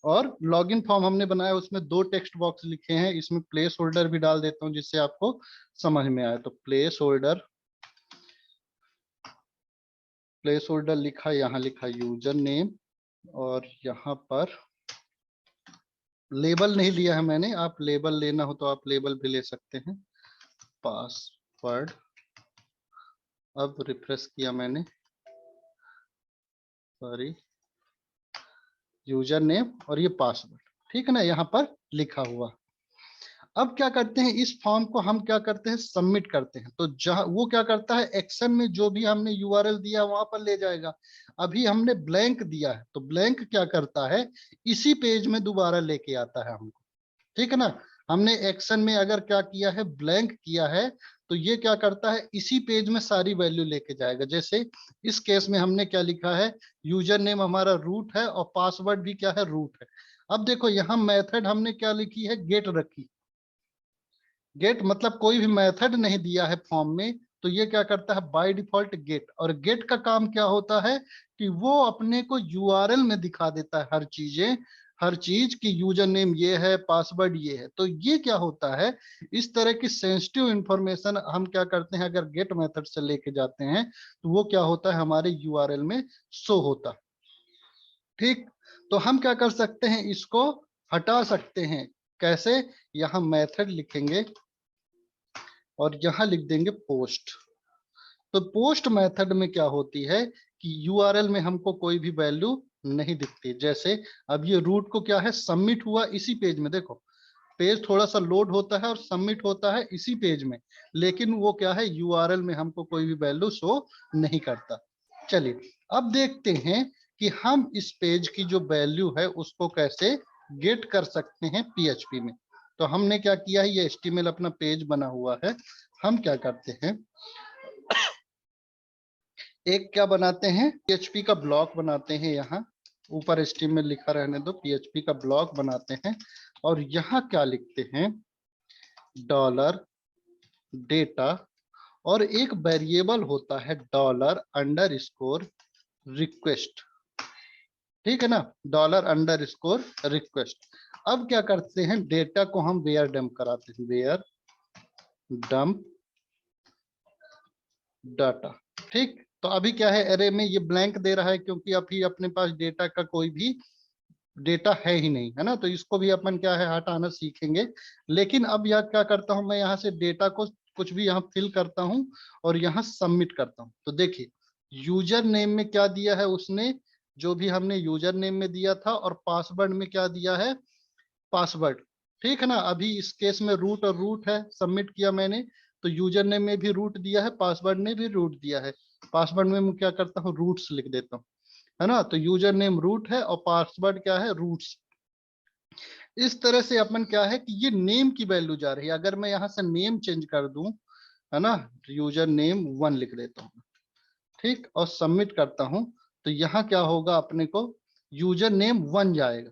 और लॉगिन फॉर्म हमने बनाया उसमें दो टेक्स्ट बॉक्स लिखे हैं, इसमें प्लेस होल्डर भी डाल देता हूँ जिससे आपको समझ में आए। तो प्लेस होल्डर, प्लेस होल्डर लिखा, यहाँ लिखा यूजर नेम, और यहाँ पर लेबल नहीं लिया है मैंने, आप लेबल लेना हो तो आप लेबल भी ले सकते हैं, पासवर्ड। अब रिफ्रेश किया मैंने, सॉरी, यूजर नेम और ये पासवर्ड, ठीक है ना, यहाँ पर लिखा हुआ। अब क्या करते हैं, इस फॉर्म को हम क्या करते हैं, सबमिट करते हैं। तो जहां वो क्या करता है, एक्शन में जो भी हमने यूआरएल दिया वहां पर ले जाएगा। अभी हमने ब्लैंक दिया है तो ब्लैंक क्या करता है, इसी पेज में दोबारा लेके आता है हमको, ठीक है ना। हमने एक्शन में अगर क्या किया है, ब्लैंक किया है, तो ये क्या करता है, इसी पेज में सारी वैल्यू लेके जाएगा। जैसे इस केस में हमने क्या लिखा है, यूजर नेम हमारा रूट है और पासवर्ड भी क्या है, रूट है। अब देखो यहाँ मेथड हमने क्या लिखी है, गेट रखी। गेट मतलब कोई भी मेथड नहीं दिया है फॉर्म में, तो ये क्या करता है, बाय डिफॉल्ट गेट। और गेट का काम क्या होता है कि वो अपने को यूआरएल में दिखा देता है हर चीज की, यूजर नेम ये है, पासवर्ड ये है। तो ये क्या होता है, इस तरह की सेंसिटिव इंफॉर्मेशन हम क्या करते हैं, अगर गेट मेथड से लेके जाते हैं तो वो क्या होता है, हमारे यूआरएल में शो होता है। ठीक, तो हम क्या कर सकते हैं, इसको हटा सकते हैं। कैसे, यहाँ मेथड लिखेंगे और यहाँ लिख देंगे पोस्ट। तो पोस्ट मेथड में क्या होती है कि यूआरएल में हमको कोई भी वैल्यू नहीं दिखती। जैसे अब ये रूट को क्या है, सबमिट हुआ इसी पेज में, देखो पेज थोड़ा सा लोड होता है और सबमिट होता है इसी पेज में, लेकिन वो क्या है, यूआरएल में हमको कोई भी वैल्यू शो नहीं करता। चलिए अब देखते हैं कि हम इस पेज की जो वैल्यू है उसको कैसे गेट कर सकते हैं पीएचपी में। तो हमने क्या किया है, ये एचटीएमएल अपना पेज बना हुआ है। हम क्या करते हैं, एक क्या बनाते हैं, पीएचपी का ब्लॉक बनाते हैं। यहाँ ऊपर एचटीएमएल लिखा रहने दो, पीएचपी का ब्लॉक बनाते हैं और यहाँ क्या लिखते हैं, डॉलर डेटा, और एक वेरिएबल होता है डॉलर अंडर स्कोर रिक्वेस्ट। ठीक है ना, डॉलर अंडर स्कोर रिक्वेस्ट। अब क्या करते हैं, डेटा को हम वेयर डंप कराते हैं, वेयर डंप डाटा। ठीक, तो अभी क्या है, एरे में ये ब्लैंक दे रहा है क्योंकि अभी अपने पास डेटा का कोई भी डेटा है ही नहीं, है ना। तो इसको भी अपन क्या है, हटाना सीखेंगे। लेकिन अब यह क्या करता हूं, मैं यहाँ से डेटा को कुछ भी यहाँ फिल करता हूं और यहाँ सबमिट करता हूं। तो देखिए यूजर नेम में क्या दिया है उसने, जो भी हमने यूजर नेम में दिया था, और पासवर्ड में क्या दिया है, पासवर्ड। ठीक है ना, अभी इस केस में रूट और रूट है, सबमिट किया मैंने, तो यूजर नेम में भी रूट दिया है, पासवर्ड ने भी रूट दिया है। पासवर्ड में मैं क्या करता हूँ, रूट्स लिख देता हूँ, है ना। तो यूजर नेम रूट है और पासवर्ड क्या है, रूट्स। इस तरह से अपन क्या है कि ये नेम की वैल्यू जा रही है। अगर मैं यहाँ से नेम चेंज कर दूं, है ना, यूजर नेम 1 लिख देता हूँ, ठीक, और सबमिट करता हूं, तो यहाँ क्या होगा, अपने को यूजर नेम 1 जाएगा,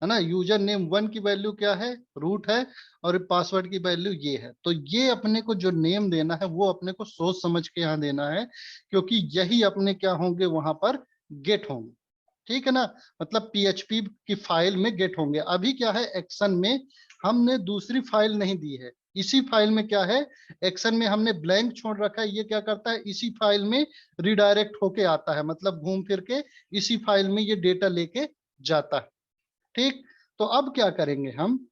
है ना। यूजर नेम 1 की वैल्यू क्या है, रूट है, और पासवर्ड की वैल्यू ये है। तो ये अपने को जो नेम देना है वो अपने को सोच समझ के यहाँ देना है, क्योंकि यही अपने क्या होंगे, वहां पर गेट होंगे। ठीक है ना, मतलब पीएचपी की फाइल में गेट होंगे। अभी क्या है, एक्शन में हमने दूसरी फाइल नहीं दी है, इसी फाइल में क्या है, एक्शन में हमने ब्लैंक छोड़ रखा है। ये क्या करता है, इसी फाइल में रिडायरेक्ट होके आता है, मतलब घूम फिर के इसी फाइल में ये डेटा लेके जाता है। ठीक, तो अब क्या करेंगे हम,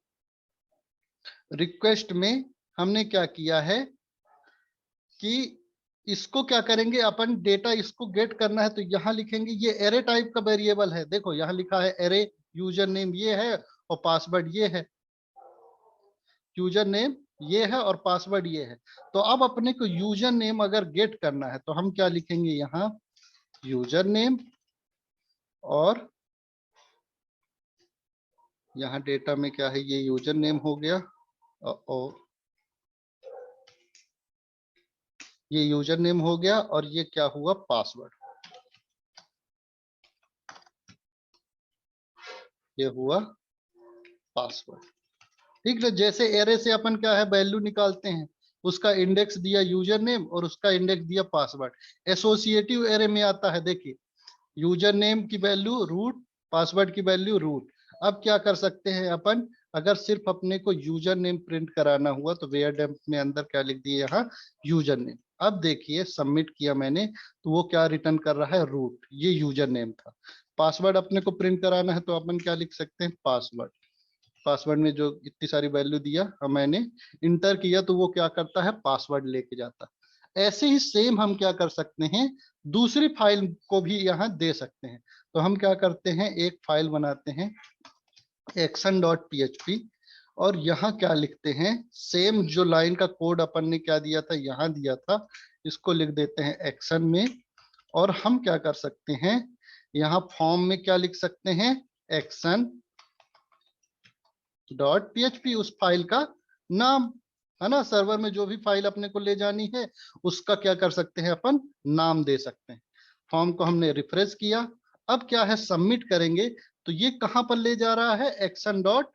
रिक्वेस्ट में हमने क्या किया है कि इसको क्या करेंगे अपन, डेटा इसको गेट करना है, तो यहाँ लिखेंगे, ये एरे टाइप का वेरिएबल है। देखो यहाँ लिखा है एरे, यूजर नेम ये है और पासवर्ड ये है, यूजर नेम ये है और पासवर्ड ये है। तो अब अपने को यूजर नेम अगर गेट करना है तो हम क्या लिखेंगे, यहाँ यूजर नेम, और यहाँ डेटा में क्या है, ये यूजर नेम हो गया, और ये यूजर नेम हो गया, और ये क्या हुआ, पासवर्ड, ये हुआ पासवर्ड। ठीक है, जैसे एरे से अपन क्या है, वैल्यू निकालते हैं, उसका इंडेक्स दिया यूजर नेम और उसका इंडेक्स दिया पासवर्ड। एसोसिएटिव एरे में आता है, देखिए यूजर नेम की वैल्यू रूट, पासवर्ड की वैल्यू रूट। अब क्या कर सकते हैं अपन, अगर सिर्फ अपने को यूजर नेम प्रिंट कराना हुआ तो वेयर डेम्प में अंदर क्या लिख दिए, यहाँ यूजर नेम। अब देखिए सबमिट किया मैंने, तो वो क्या रिटर्न कर रहा है, रूट, ये यूजर नेम था। पासवर्ड अपने को प्रिंट कराना है तो अपन क्या लिख सकते हैं, पासवर्ड। पासवर्ड में जो इतनी सारी वैल्यू दिया और मैंने इंटर किया, तो वो क्या करता है, पासवर्ड लेके जाता है। ऐसे ही सेम हम क्या कर सकते हैं, दूसरी फाइल को भी यहाँ दे सकते हैं। तो हम क्या करते हैं, एक फाइल बनाते हैं, एक्शन डॉट पीएचपी, और यहाँ क्या लिखते हैं, सेम जो लाइन का कोड अपन ने क्या दिया था, यहाँ दिया था, इसको लिख देते हैं एक्शन में। और हम क्या कर सकते हैं, यहाँ फॉर्म में क्या लिख सकते हैं, एक्शन डॉट पीएचपी, उस फाइल का नाम, है ना। सर्वर में जो भी फाइल अपने को ले जानी है उसका क्या कर सकते हैं, अपन नाम दे सकते हैं। फॉर्म को हमने रिफ्रेश किया, अब क्या है, सबमिट करेंगे तो ये कहां पर ले जा रहा है, एक्शन डॉट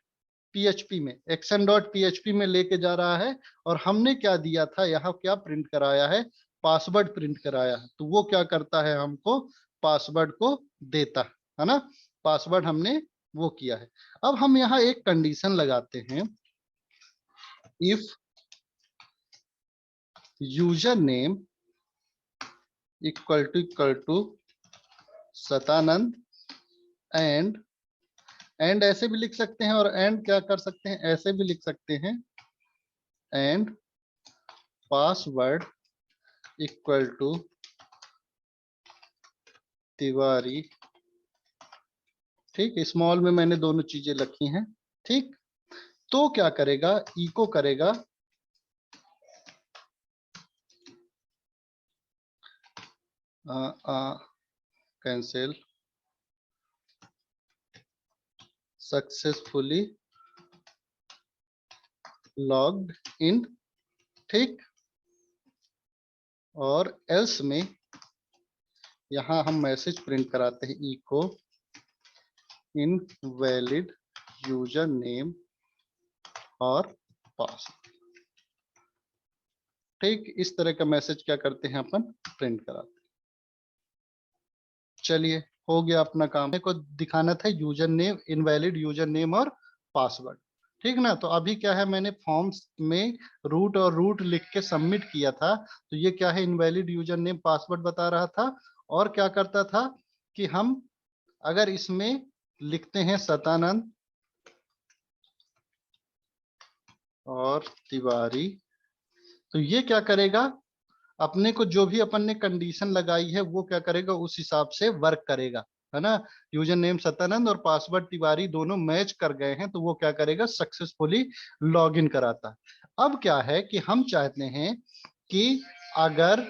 पीएचपी में, एक्शन डॉट पीएचपी में लेके जा रहा है। और हमने क्या दिया था, यहाँ क्या प्रिंट कराया है, पासवर्ड प्रिंट कराया है। तो वो क्या करता है, हमको पासवर्ड को देता है ना, पासवर्ड हमने वो किया है। अब हम यहाँ एक कंडीशन लगाते हैं, if user name equal to Satanand and ऐसे भी लिख सकते हैं, और एंड क्या कर सकते हैं, ऐसे भी लिख सकते हैं, and password equal to Tiwari. ठीक, स्मॉल में मैंने दोनों चीजें लिखी हैं। ठीक, तो क्या करेगा, इको करेगा कैंसिल सक्सेसफुली लॉग्ड इन। ठीक, और एल्स में यहां हम मैसेज प्रिंट कराते हैं, इको इनवैलिड यूजर नेम और पासवर्ड। ठीक, इस तरह का मैसेज क्या करते हैं, अपन प्रिंट कराते हैं। चलिए, हो गया अपना काम। को दिखाना था user name, invalid user name और पासवर्ड। ठीक ना, तो अभी क्या है, मैंने फॉर्म्स में रूट और रूट लिख के सबमिट किया था, तो ये क्या है, इनवैलिड यूजर नेम पासवर्ड बता रहा था। और क्या करता था कि हम अगर इसमें लिखते हैं सतानंद और तिवारी, तो ये क्या करेगा, अपने को जो भी अपन ने कंडीशन लगाई है वो क्या करेगा, उस हिसाब से वर्क करेगा, है ना। यूजर नेम सतानंद और पासवर्ड तिवारी दोनों मैच कर गए हैं, तो वो क्या करेगा, सक्सेसफुली लॉगिन कराता। अब क्या है कि हम चाहते हैं कि अगर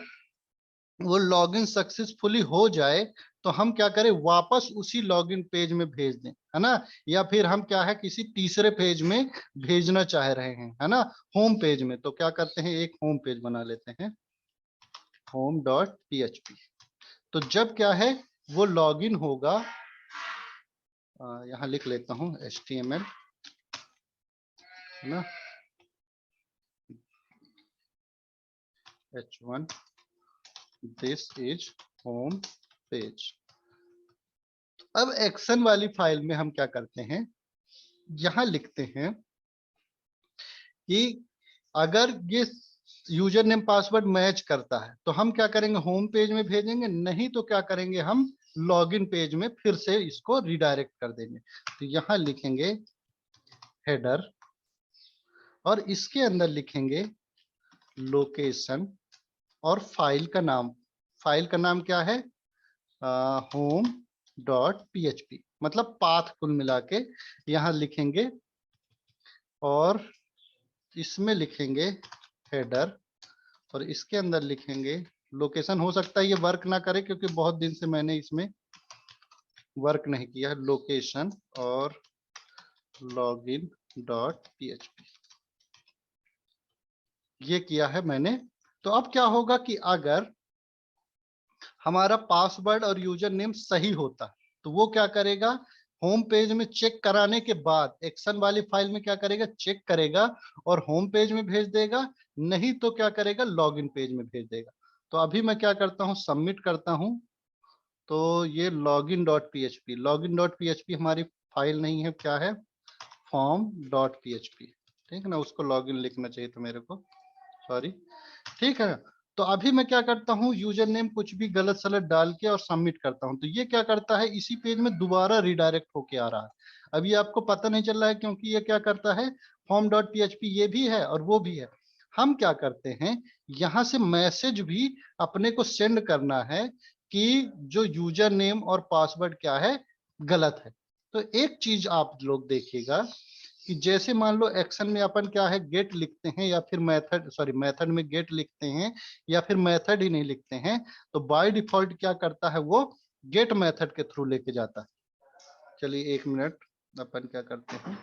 वो लॉगिन सक्सेसफुली हो जाए तो हम क्या करें, वापस उसी लॉगिन पेज में भेज दें, है ना। या फिर हम क्या है, किसी तीसरे पेज में भेजना चाह रहे हैं, है ना, होम पेज में। तो क्या करते हैं, एक होम पेज बना लेते हैं, home.php। तो जब क्या है, वो लॉगिन होगा, यहां लिख लेता हूं HTML, है ना, H1 this is home page. अब एक्शन वाली फाइल में हम क्या करते हैं, यहां लिखते हैं कि अगर ये यूजर नेम पासवर्ड मैच करता है तो हम क्या करेंगे, होम पेज में भेजेंगे, नहीं तो क्या करेंगे, हम लॉगिन पेज में फिर से इसको रिडायरेक्ट कर देंगे। तो यहां लिखेंगे हेडर, और इसके अंदर लिखेंगे लोकेशन और फाइल का नाम। फाइल का नाम क्या है, होम डॉट पीएचपी, मतलब पाथ कुल मिला के यहाँ लिखेंगे। और इसमें लिखेंगे हेडर, और इसके अंदर लिखेंगे लोकेशन। हो सकता है ये वर्क ना करे क्योंकि बहुत दिन से मैंने इसमें वर्क नहीं किया। लोकेशन और लॉगिन डॉट पीएचपी ये किया है मैंने। तो अब क्या होगा कि अगर हमारा पासवर्ड और यूजर नेम सही होता तो वो क्या करेगा, होम पेज में चेक कराने के बाद एक्शन वाली फाइल में क्या करेगा, चेक करेगा और होम पेज में भेज देगा, नहीं तो क्या करेगा, लॉगिन पेज में भेज देगा। तो अभी मैं क्या करता हूँ, सबमिट करता हूँ। तो ये लॉगिन डॉट पीएचपी हमारी फाइल नहीं है, क्या है, फॉर्म डॉट पीएचपी। ठीक है ना, उसको लॉगिन लिखना चाहिए था मेरे को, सॉरी। ठीक है, तो अभी मैं क्या करता हूँ, यूजर नेम कुछ भी गलत सलत डाल के और सबमिट करता हूँ, तो ये क्या करता है, इसी पेज में दोबारा रिडायरेक्ट होके आ रहा है। अभी आपको पता नहीं चल रहा है क्योंकि ये क्या करता है, फॉर्म डॉट पीएचपी ये भी है और वो भी है। हम क्या करते हैं, यहाँ से मैसेज भी अपने को सेंड करना है कि जो यूजर नेम और पासवर्ड क्या है, गलत है। तो एक चीज आप लोग देखिएगा कि जैसे मान लो एक्शन में अपन क्या है गेट लिखते हैं या फिर मेथड में गेट लिखते हैं या फिर मेथड ही नहीं लिखते हैं, तो बाय डिफॉल्ट क्या करता है वो गेट मेथड के थ्रू लेके जाता है। चलिए 1 मिनट, अपन क्या करते हैं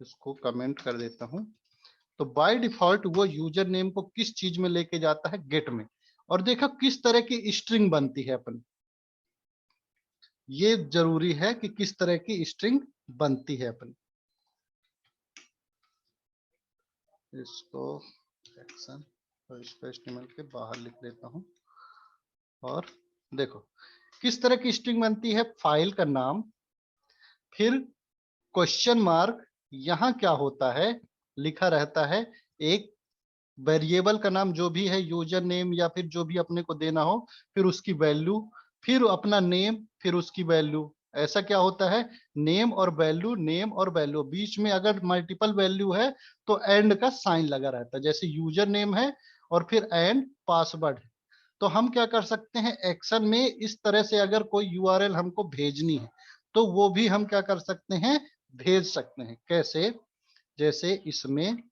इसको कमेंट कर देता हूं। तो बाय डिफॉल्ट वो यूजर नेम को किस चीज में लेके जाता है, गेट में। और देखो किस तरह की स्ट्रिंग बनती है अपन, ये जरूरी है कि किस तरह की स्ट्रिंग बनती है अपन। इसको एक्शन और इसको HTML के बाहर लिख देता हूं। और देखो किस तरह की स्ट्रिंग बनती है, फाइल का नाम, फिर क्वेश्चन मार्क, यहां क्या होता है लिखा रहता है एक वेरिएबल का नाम जो भी है, यूजर नेम या फिर जो भी अपने को देना हो, फिर उसकी वैल्यू, फिर अपना नेम, फिर उसकी वैल्यू। ऐसा क्या होता है, नेम और वैल्यू, नेम और वैल्यू, बीच में अगर मल्टीपल वैल्यू है तो एंड का साइन लगा रहता है, जैसे यूजर नेम है और फिर एंड पासवर्ड है। तो हम क्या कर सकते हैं, एक्शन में इस तरह से अगर कोई यूआरएल हमको भेजनी है तो वो भी हम क्या कर सकते हैं, भेज सकते हैं। कैसे, जैसे इसमें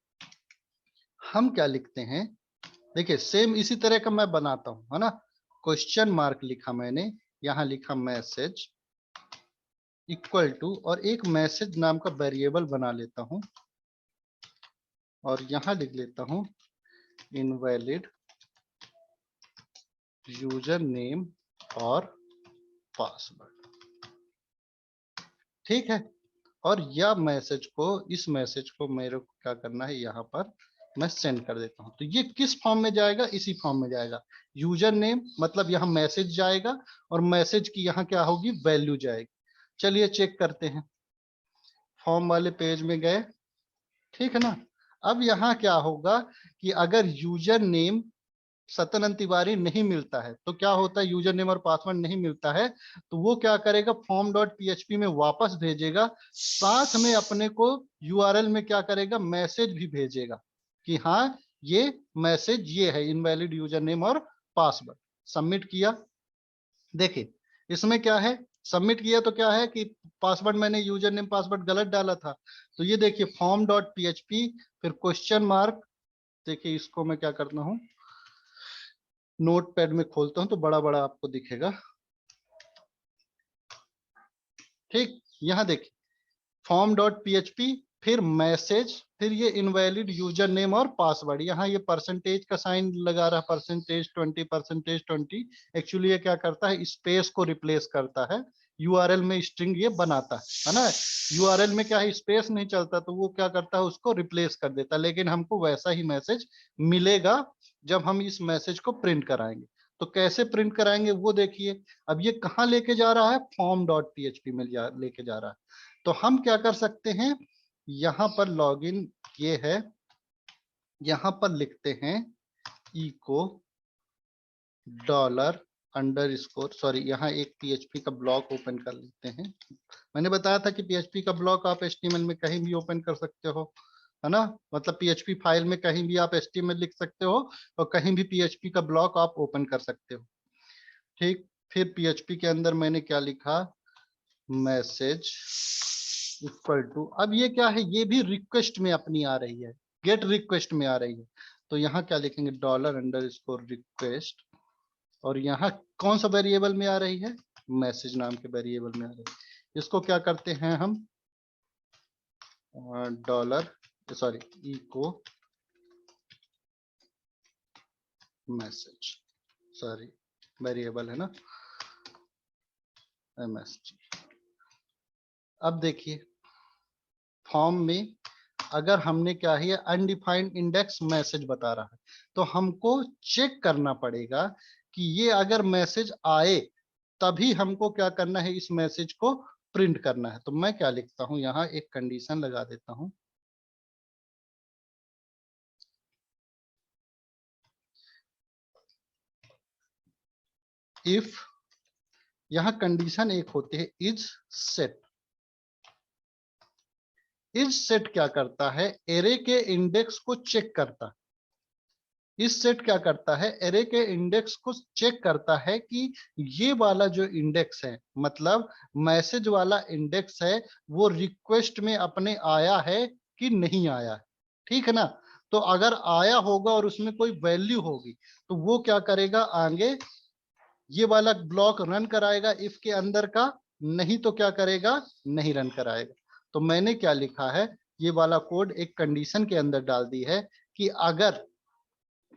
हम क्या लिखते हैं, देखिए सेम इसी तरह का मैं बनाता हूं, है ना। क्वेश्चन मार्क लिखा मैंने, यहां लिखा मैसेज इक्वल टू, और एक मैसेज नाम का वेरिएबल बना लेता हूं और यहां लिख लेता हूं इनवैलिड यूजर नेम और पासवर्ड। ठीक है। और यह मैसेज को, इस मैसेज को मेरे को क्या करना है, यहाँ पर मैं सेंड कर देता हूं। तो ये किस फॉर्म में जाएगा, इसी फॉर्म में जाएगा। यूजर नेम मतलब यहाँ मैसेज जाएगा और मैसेज की यहाँ क्या होगी, वैल्यू जाएगी। चलिए चेक करते हैं, फॉर्म वाले पेज में गए, ठीक है ना। अब यहाँ क्या होगा कि अगर यूजर नेम सतन तिवारी नहीं मिलता है तो क्या होता है, यूजर नेम और पासवर्ड नहीं मिलता है तो वो क्या करेगा, फॉर्म डॉट पीएचपी में वापस भेजेगा, साथ में अपने को यूआरएल में क्या करेगा, मैसेज भी भेजेगा कि हाँ ये मैसेज ये है, इनवैलिड यूजर नेम और पासवर्ड। सबमिट किया, देखिए इसमें क्या है, सबमिट किया तो क्या है कि पासवर्ड मैंने यूजर नेम पासवर्ड गलत डाला था। तो ये देखिए फॉर्म डॉट पीएचपी, फिर क्वेश्चन मार्क, देखिए इसको मैं क्या करता हूँ, नोट पैड में खोलता हूं तो बड़ा बड़ा आपको दिखेगा। ठीक, यहां देखिए फॉर्म डॉट पीएचपी, फिर मैसेज, फिर ये इनवैलिड यूजर नेम और पासवर्ड, यहाँ ये परसेंटेज का साइन लगा रहा है, परसेंटेज 20 एक्चुअली ये क्या करता है, स्पेस को रिप्लेस करता है, यूआरएल में स्ट्रिंग ये बनाता है ना। यूआरएल में क्या है, स्पेस नहीं चलता तो वो क्या करता है, उसको रिप्लेस कर देता है। लेकिन हमको वैसा ही मैसेज मिलेगा जब हम इस मैसेज को प्रिंट कराएंगे। तो कैसे प्रिंट कराएंगे वो देखिए। अब ये कहाँ लेके जा रहा है, फॉर्म डॉट पीएचपी में लेके जा रहा है। तो हम क्या कर सकते हैं, यहां पर लॉगिन ये है, यहां पर लिखते हैं echo dollar underscore, sorry यहाँ एक पीएचपी का ब्लॉक ओपन कर लेते हैं। मैंने बताया था कि पीएचपी का ब्लॉक आप एचटीएमएल में कहीं भी ओपन कर सकते हो, है ना। मतलब पीएचपी फाइल में कहीं भी आप एचटीएमएल लिख सकते हो और कहीं भी पीएचपी का ब्लॉक आप ओपन कर सकते हो। ठीक, फिर पीएचपी के अंदर मैंने क्या लिखा, मैसेज इक्वल टू, अब ये क्या है, ये भी रिक्वेस्ट में अपनी आ रही है, गेट रिक्वेस्ट में आ रही है। तो यहाँ क्या लिखेंगे, डॉलर अंडर स्कोर रिक्वेस्ट, और यहाँ कौन सा वेरिएबल में आ रही है, मैसेज नाम के वेरिएबल में आ रही है। इसको क्या करते हैं हम, dollar sorry echo message, sorry variable है ना एमएसजी। अब देखिए फॉर्म में अगर हमने क्या है, अनडिफाइंड इंडेक्स मैसेज बता रहा है, तो हमको चेक करना पड़ेगा कि ये अगर मैसेज आए तभी हमको क्या करना है, इस मैसेज को प्रिंट करना है। तो मैं क्या लिखता हूं, यहाँ एक कंडीशन लगा देता हूं, इफ, यहाँ कंडीशन एक होती है इज सेट। इज सेट क्या करता है, एरे के इंडेक्स को चेक करता है। इस सेट क्या करता है, एरे के इंडेक्स को चेक करता है कि ये वाला जो इंडेक्स है, मतलब मैसेज वाला इंडेक्स है, वो रिक्वेस्ट में अपने आया है कि नहीं आया है, ठीक है ना। तो अगर आया होगा और उसमें कोई वैल्यू होगी तो वो क्या करेगा, आगे ये वाला ब्लॉक रन कराएगा इफ के अंदर का, नहीं तो क्या करेगा, नहीं रन कराएगा। तो मैंने क्या लिखा है, ये वाला कोड एक कंडीशन के अंदर डाल दी है कि अगर,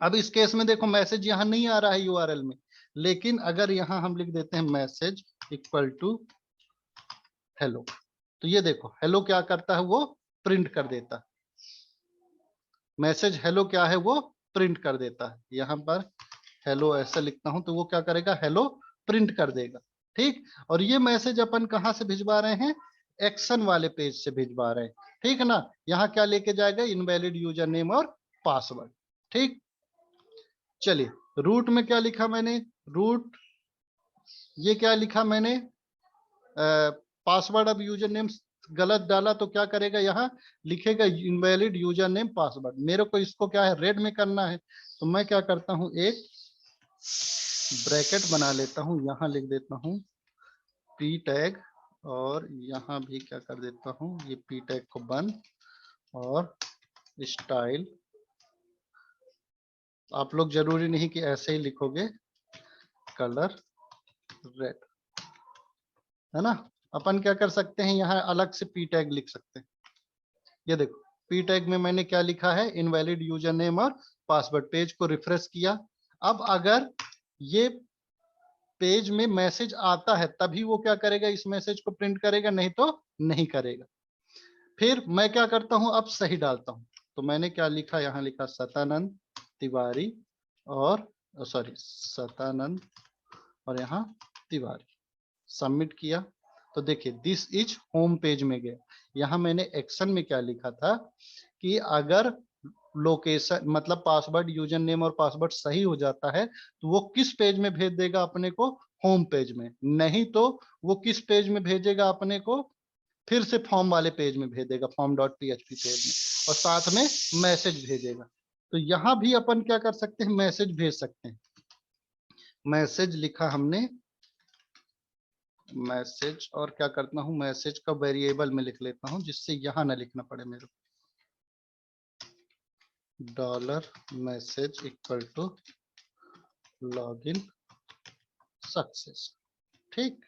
अब इस केस में देखो मैसेज यहां नहीं आ रहा है यूआरएल में, लेकिन अगर यहां हम लिख देते हैं मैसेज इक्वल टू हेलो, तो ये देखो हेलो क्या करता है, वो प्रिंट कर देता है। मैसेज हेलो क्या है, वो प्रिंट कर देता है। यहां पर हेलो ऐसा लिखता हूं तो वो क्या करेगा, हेलो प्रिंट कर देगा, ठीक। और ये मैसेज अपन कहां से भिजवा रहे हैं, एक्शन वाले पेज से भिजवा रहे हैं, ठीक है ना। यहाँ क्या लेके जाएगा, इनवैलिड यूजर नेम और पासवर्ड, ठीक। चलिए रूट में क्या लिखा मैंने, रूट ये क्या लिखा मैंने, पासवर्ड। अब यूजर नेम गलत डाला तो क्या करेगा, यहाँ लिखेगा इनवैलिड यूजर नेम पासवर्ड। मेरे को इसको क्या है, रेड में करना है, तो मैं क्या करता हूं, एक ब्रैकेट बना लेता हूं, यहां लिख देता हूं पी टैग, और यहां भी क्या कर देता हूं, ये पी टैग को बंद, और स्टाइल। आप लोग जरूरी नहीं कि ऐसे ही लिखोगे, कलर रेड, है ना। अपन क्या कर सकते हैं, यहाँ अलग से पी टैग लिख सकते हैं। ये देखो पी टैग में मैंने क्या लिखा है, इनवैलिड यूजर नेम और पासवर्ड। पेज को रिफ्रेश किया। अब अगर ये पेज में मैसेज आता है तभी वो क्या करेगा, इस मैसेज को प्रिंट करेगा, नहीं तो नहीं करेगा। फिर मैं क्या करता हूं, अब सही डालता हूं। तो मैंने क्या लिखा, यहाँ लिखा सतानंद तिवारी, और सॉरी सतानंद, और यहाँ तिवारी, सबमिट किया। तो देखिए दिस इज होम पेज में गया। यहाँ मैंने एक्शन में क्या लिखा था कि अगर लोकेशन मतलब पासवर्ड यूजर नेम और पासवर्ड सही हो जाता है तो वो किस पेज में भेज देगा अपने को, होम पेज में। नहीं तो वो किस पेज में भेजेगा अपने को, फिर से फॉर्म वाले पेज में भेज देगा, फॉर्म डॉट पीएचपी पेज में, और साथ में मैसेज भेजेगा। तो यहां भी अपन क्या कर सकते हैं, मैसेज भेज सकते हैं। मैसेज लिखा हमने, मैसेज, और क्या करता हूं, मैसेज का वेरिएबल में लिख लेता हूं जिससे यहां ना लिखना पड़े मेरे को। Dollar message equal to login success, ठीक।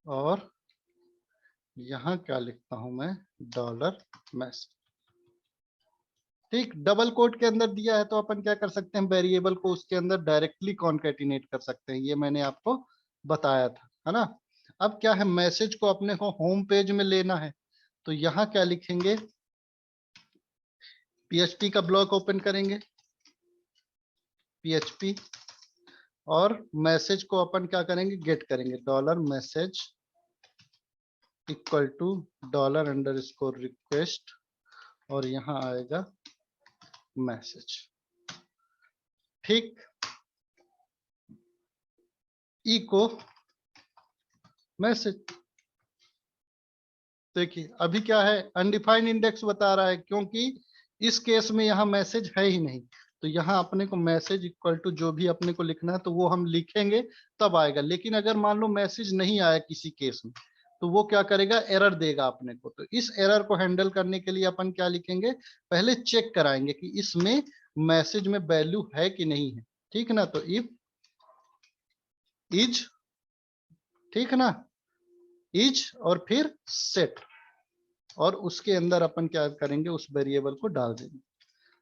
और यहां क्या लिखता हूं मैं, डॉलर मैसेज, ठीक। डबल कोट के अंदर दिया है तो अपन क्या कर सकते हैं, वेरिएबल को उसके अंदर डायरेक्टली कॉन्केटिनेट कर सकते हैं। ये मैंने आपको बताया था, है ना। अब क्या है, मैसेज को अपने को होम पेज में लेना है, तो यहाँ क्या लिखेंगे, पीएचपी का ब्लॉक ओपन करेंगे, पीएचपी, और मैसेज को अपन क्या करेंगे, गेट करेंगे, dollar message equal to dollar underscore request, और यहाँ आएगा मैसेज, ठीक। इको मैसेज, देखिए अभी क्या है, अनडिफाइंड इंडेक्स बता रहा है क्योंकि इस केस में यहाँ मैसेज है ही नहीं। तो यहाँ अपने को मैसेज इक्वल टू जो भी अपने को लिखना है तो वो हम लिखेंगे तब आएगा। लेकिन अगर मान लो मैसेज नहीं आया किसी केस में तो वो क्या करेगा, एरर देगा अपने को। तो इस एरर को हैंडल करने के लिए अपन क्या लिखेंगे, पहले चेक कराएंगे कि इसमें मैसेज में वैल्यू है कि नहीं है, ठीक है ना। तो इफ इज, ठीक है ना, इज और फिर सेट, और उसके अंदर अपन क्या करेंगे, उस वेरिएबल को डाल देंगे,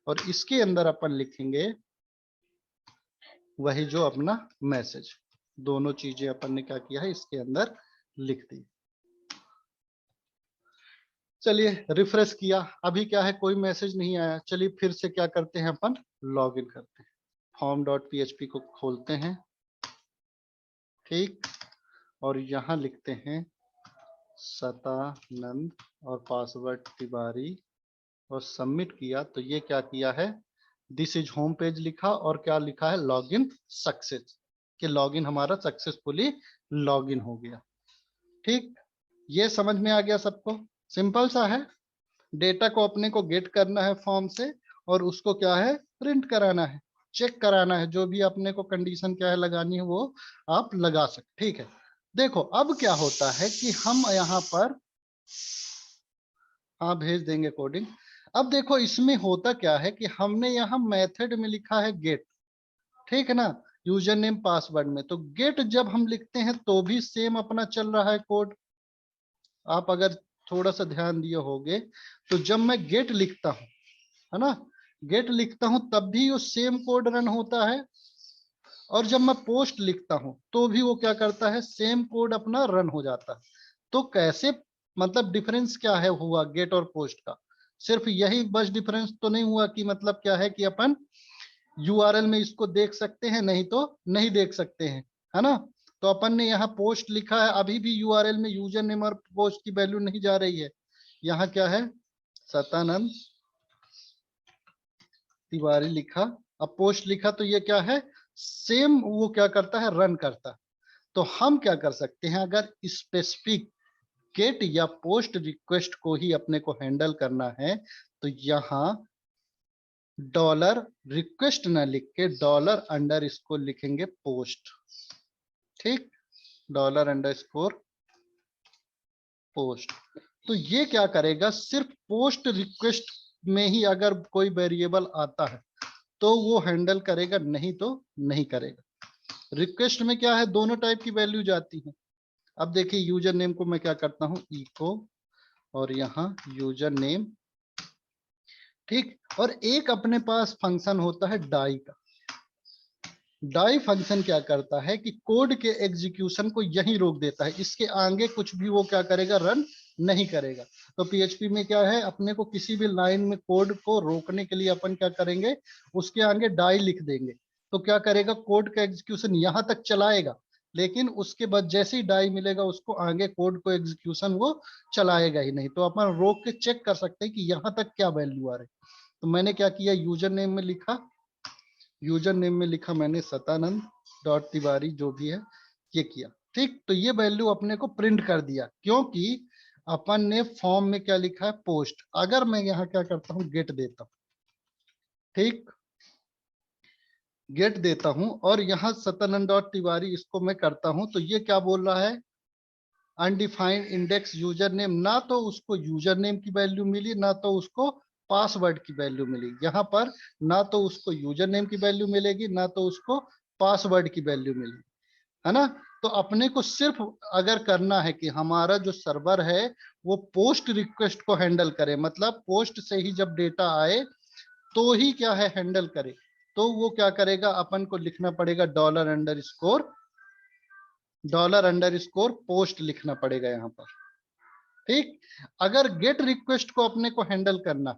और इसके अंदर अपन लिखेंगे वही जो अपना मैसेज। दोनों चीजें अपन ने क्या किया है, इसके अंदर लिख दी। चलिए रिफ्रेश किया, अभी क्या है, कोई मैसेज नहीं आया। चलिए फिर से क्या करते हैं, अपन लॉग इन करते हैं, फॉर्म डॉट पीएचपी को खोलते हैं, ठीक। और यहाँ लिखते हैं सतानंद और पासवर्ड तिवारी, और सबमिट किया। तो ये क्या किया है, दिस इज होम पेज लिखा, और क्या लिखा है, लॉगिन सक्सेस, कि लॉगिन हमारा सक्सेसफुली लॉगिन हो गया, ठीक। ये समझ में आ गया सबको, सिंपल सा है। डेटा को अपने को गेट करना है फॉर्म से, और उसको क्या है, प्रिंट कराना है, चेक कराना है। जो भी अपने को कंडीशन क्या है लगानी है वो आप लगा सकते, ठीक है। देखो अब क्या होता है कि हम यहाँ पर हाँ भेज देंगे कोडिंग। अब देखो इसमें होता क्या है कि हमने यहाँ मेथड में लिखा है गेट, ठीक है ना, यूजर नेम पासवर्ड में, तो गेट जब हम लिखते हैं तो भी सेम अपना चल रहा है कोड। आप अगर थोड़ा सा ध्यान दिए होगे तो जब मैं गेट लिखता हूँ, है ना, गेट लिखता हूं तब भी वो सेम कोड रन होता है, और जब मैं पोस्ट लिखता हूं तो भी वो क्या करता है, सेम कोड अपना रन हो जाता है। तो कैसे, मतलब डिफरेंस क्या है हुआ गेट और पोस्ट का? सिर्फ यही बस डिफरेंस तो नहीं हुआ कि मतलब क्या है कि अपन यूआरएल में इसको देख सकते हैं, नहीं तो नहीं देख सकते हैं, है ना। तो अपन ने यहाँ पोस्ट लिखा है, अभी भी यूआरएल में यूजर नेम और पोस्ट की वैल्यू नहीं जा रही है। यहाँ क्या है, सतानंद तिवारी लिखा, अब पोस्ट लिखा, तो ये क्या है, सेम वो क्या करता है, रन करता है। तो हम क्या कर सकते हैं, अगर स्पेसिफिक गेट या पोस्ट रिक्वेस्ट को ही अपने को हैंडल करना है, तो यहाँ डॉलर रिक्वेस्ट ना लिख के डॉलर अंडर इसको लिखेंगे पोस्ट, ठीक, डॉलर अंडर स्कोर पोस्ट। तो ये क्या करेगा, सिर्फ पोस्ट रिक्वेस्ट में ही अगर कोई वेरिएबल आता है तो वो हैंडल करेगा, नहीं तो नहीं करेगा। रिक्वेस्ट में क्या है, दोनों टाइप की वैल्यू जाती है। अब देखिए यूजर नेम को मैं क्या करता हूं, इको, और यहाँ यूजर नेम, ठीक, और एक अपने पास फंक्शन होता है डाई का। डाई फंक्शन क्या करता है कि कोड के एग्जीक्यूशन को यहीं रोक देता है, इसके आगे कुछ भी वो क्या करेगा, रन नहीं करेगा। तो पीएचपी में क्या है, अपने को किसी भी लाइन में कोड को रोकने के लिए अपन क्या करेंगे, उसके आगे डाई लिख देंगे। तो क्या करेगा, कोड का एग्जीक्यूशन यहां तक चलाएगा, लेकिन उसके बाद जैसे ही डाई मिलेगा उसको आगे कोड को एग्जीक्यूशन वो चलाएगा ही नहीं। तो अपन रोक के चेक कर सकते हैं कि यहाँ तक क्या वैल्यू आ रही। तो मैंने क्या किया, यूजर नेम में लिखा, यूजर नेम में लिखा मैंने सतानंद डॉट तिवारी जो भी है, ये किया, ठीक। तो ये वैल्यू अपने को प्रिंट कर दिया, क्योंकि अपन ने फॉर्म में क्या लिखा है, पोस्ट। अगर मैं यहाँ क्या करता हूँ, गेट देता हूँ, ठीक, गेट देता हूं और यहाँ सतानंद डॉट तिवारी इसको मैं करता हूं, तो ये क्या बोल रहा है, अनडिफाइंड इंडेक्स यूजर नेम। ना तो उसको यूजर नेम की वैल्यू मिली, ना तो उसको पासवर्ड की वैल्यू मिली। यहाँ पर ना तो उसको यूजर नेम की वैल्यू मिलेगी, ना तो उसको पासवर्ड की वैल्यू मिलेगी, है ना। तो अपने को सिर्फ अगर करना है कि हमारा जो सर्वर है वो पोस्ट रिक्वेस्ट को हैंडल करे, मतलब पोस्ट से ही जब डेटा आए तो ही क्या है, हैंडल करे, तो वो क्या करेगा, अपन को लिखना पड़ेगा डॉलर अंडर स्कोर पोस्ट लिखना पड़ेगा यहाँ पर, ठीक। अगर गेट रिक्वेस्ट को अपने को हैंडल करना,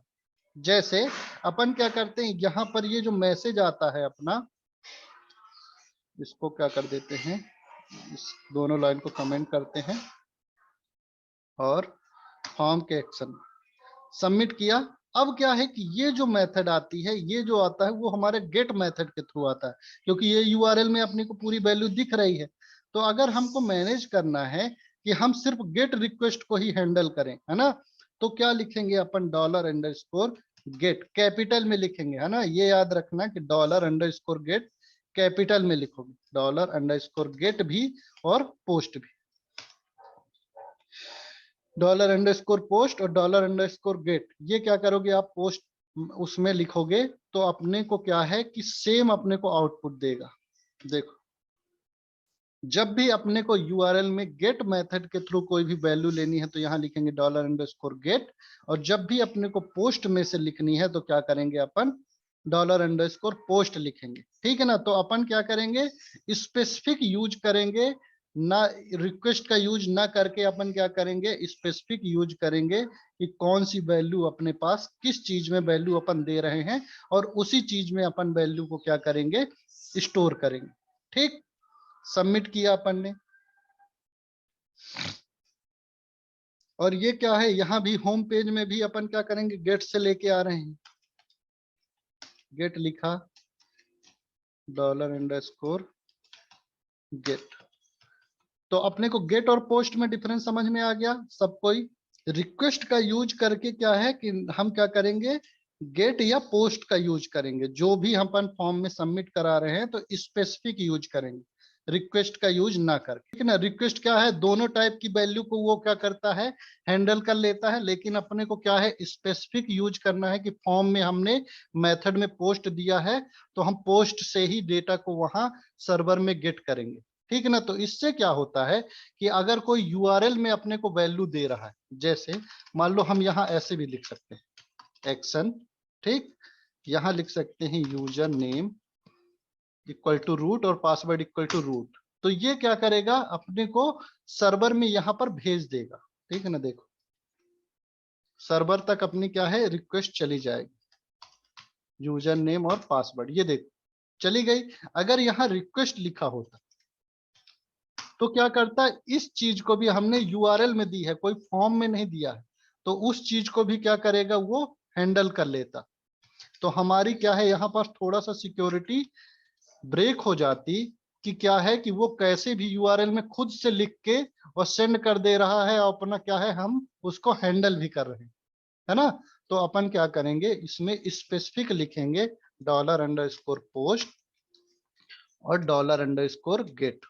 जैसे अपन क्या करते हैं, यहाँ पर ये जो मैसेज आता है अपना, इसको क्या कर देते हैं, इस दोनों लाइन को कमेंट करते हैं और फॉर्म के एक्शन सबमिट किया। अब क्या है कि ये जो मेथड आती है, ये जो आता है वो हमारे गेट मेथड के थ्रू आता है, क्योंकि ये यूआरएल में अपने को पूरी वैल्यू दिख रही है। तो अगर हमको मैनेज करना है कि हम सिर्फ गेट रिक्वेस्ट को ही हैंडल करें, है ना, तो क्या लिखेंगे अपन, dollar underscore get, capital में लिखेंगे, है ना। ये याद रखना कि dollar underscore get capital में लिखोगे, डॉलर अंडर स्कोर गेट भी और पोस्ट भी, डॉलर अंडरस्कोर पोस्ट और डॉलर अंडरस्कोर गेट। ये क्या करोगे आप, पोस्ट उसमें लिखोगे तो अपने को क्या है कि सेम अपने को आउटपुट देगा। देखो जब भी अपने को यूआरएल में गेट मेथड के थ्रू कोई भी वैल्यू लेनी है तो यहाँ लिखेंगे डॉलर अंडरस्कोर गेट, और जब भी अपने को पोस्ट में से लिखनी है तो क्या करेंगे अपन, डॉलर अंडरस्कोर पोस्ट लिखेंगे, ठीक है ना। तो अपन क्या करेंगे, स्पेसिफिक यूज करेंगे, ना रिक्वेस्ट का यूज ना करके अपन क्या करेंगे, स्पेसिफिक यूज करेंगे कि कौन सी वैल्यू अपने पास, किस चीज में वैल्यू अपन दे रहे हैं, और उसी चीज में अपन वैल्यू को क्या करेंगे, स्टोर करेंगे, ठीक। सबमिट किया अपन ने, और ये क्या है, यहाँ भी होम पेज में भी अपन क्या करेंगे, गेट से लेके आ रहे हैं, गेट लिखा, डॉलर अंडरस्कोर गेट। तो अपने को गेट और पोस्ट में डिफरेंस समझ में आ गया सब कोई। रिक्वेस्ट का यूज करके क्या है कि हम क्या करेंगे, गेट या पोस्ट का यूज करेंगे, जो भी हम अपन फॉर्म में सबमिट करा रहे हैं तो स्पेसिफिक यूज करेंगे। रिक्वेस्ट का यूज ना कर, ठीक है ना। रिक्वेस्ट क्या है, दोनों टाइप की वैल्यू को वो क्या करता है, हैंडल कर लेता है, लेकिन अपने को क्या है, स्पेसिफिक यूज करना है कि फॉर्म में हमने मेथड में पोस्ट दिया है तो हम पोस्ट से ही डेटा को वहां सर्वर में गेट करेंगे, ठीक है ना। तो इससे क्या होता है कि अगर कोई यूआरएल में अपने को वैल्यू दे रहा है, जैसे मान लो हम यहाँ ऐसे भी लिख सकते हैं एक्शन, ठीक, यहाँ लिख सकते हैं user name equal to root और पासवर्ड इक्वल टू रूट, तो ये क्या करेगा, अपने को सर्वर में यहाँ पर भेज देगा, ठीक है ना। देखो सर्वर तक अपनी क्या है, रिक्वेस्ट चली जाएगी, यूजर नेम और पासवर्ड, ये देखो चली गई। अगर यहाँ रिक्वेस्ट लिखा होता तो क्या करता है, इस चीज को भी हमने यूआरएल में दी है, कोई फॉर्म में नहीं दिया है, तो उस चीज को भी क्या करेगा, वो हैंडल कर लेता। तो हमारी क्या है, यहाँ पर थोड़ा सा सिक्योरिटी ब्रेक हो जाती कि क्या है कि वो कैसे भी यूआरएल में खुद से लिख के और सेंड कर दे रहा है, और अपना क्या है, हम उसको हैंडल भी कर रहे हैं, है ना। तो अपन क्या करेंगे, इसमें स्पेसिफिक लिखेंगे $_पोस्ट और $_गेट,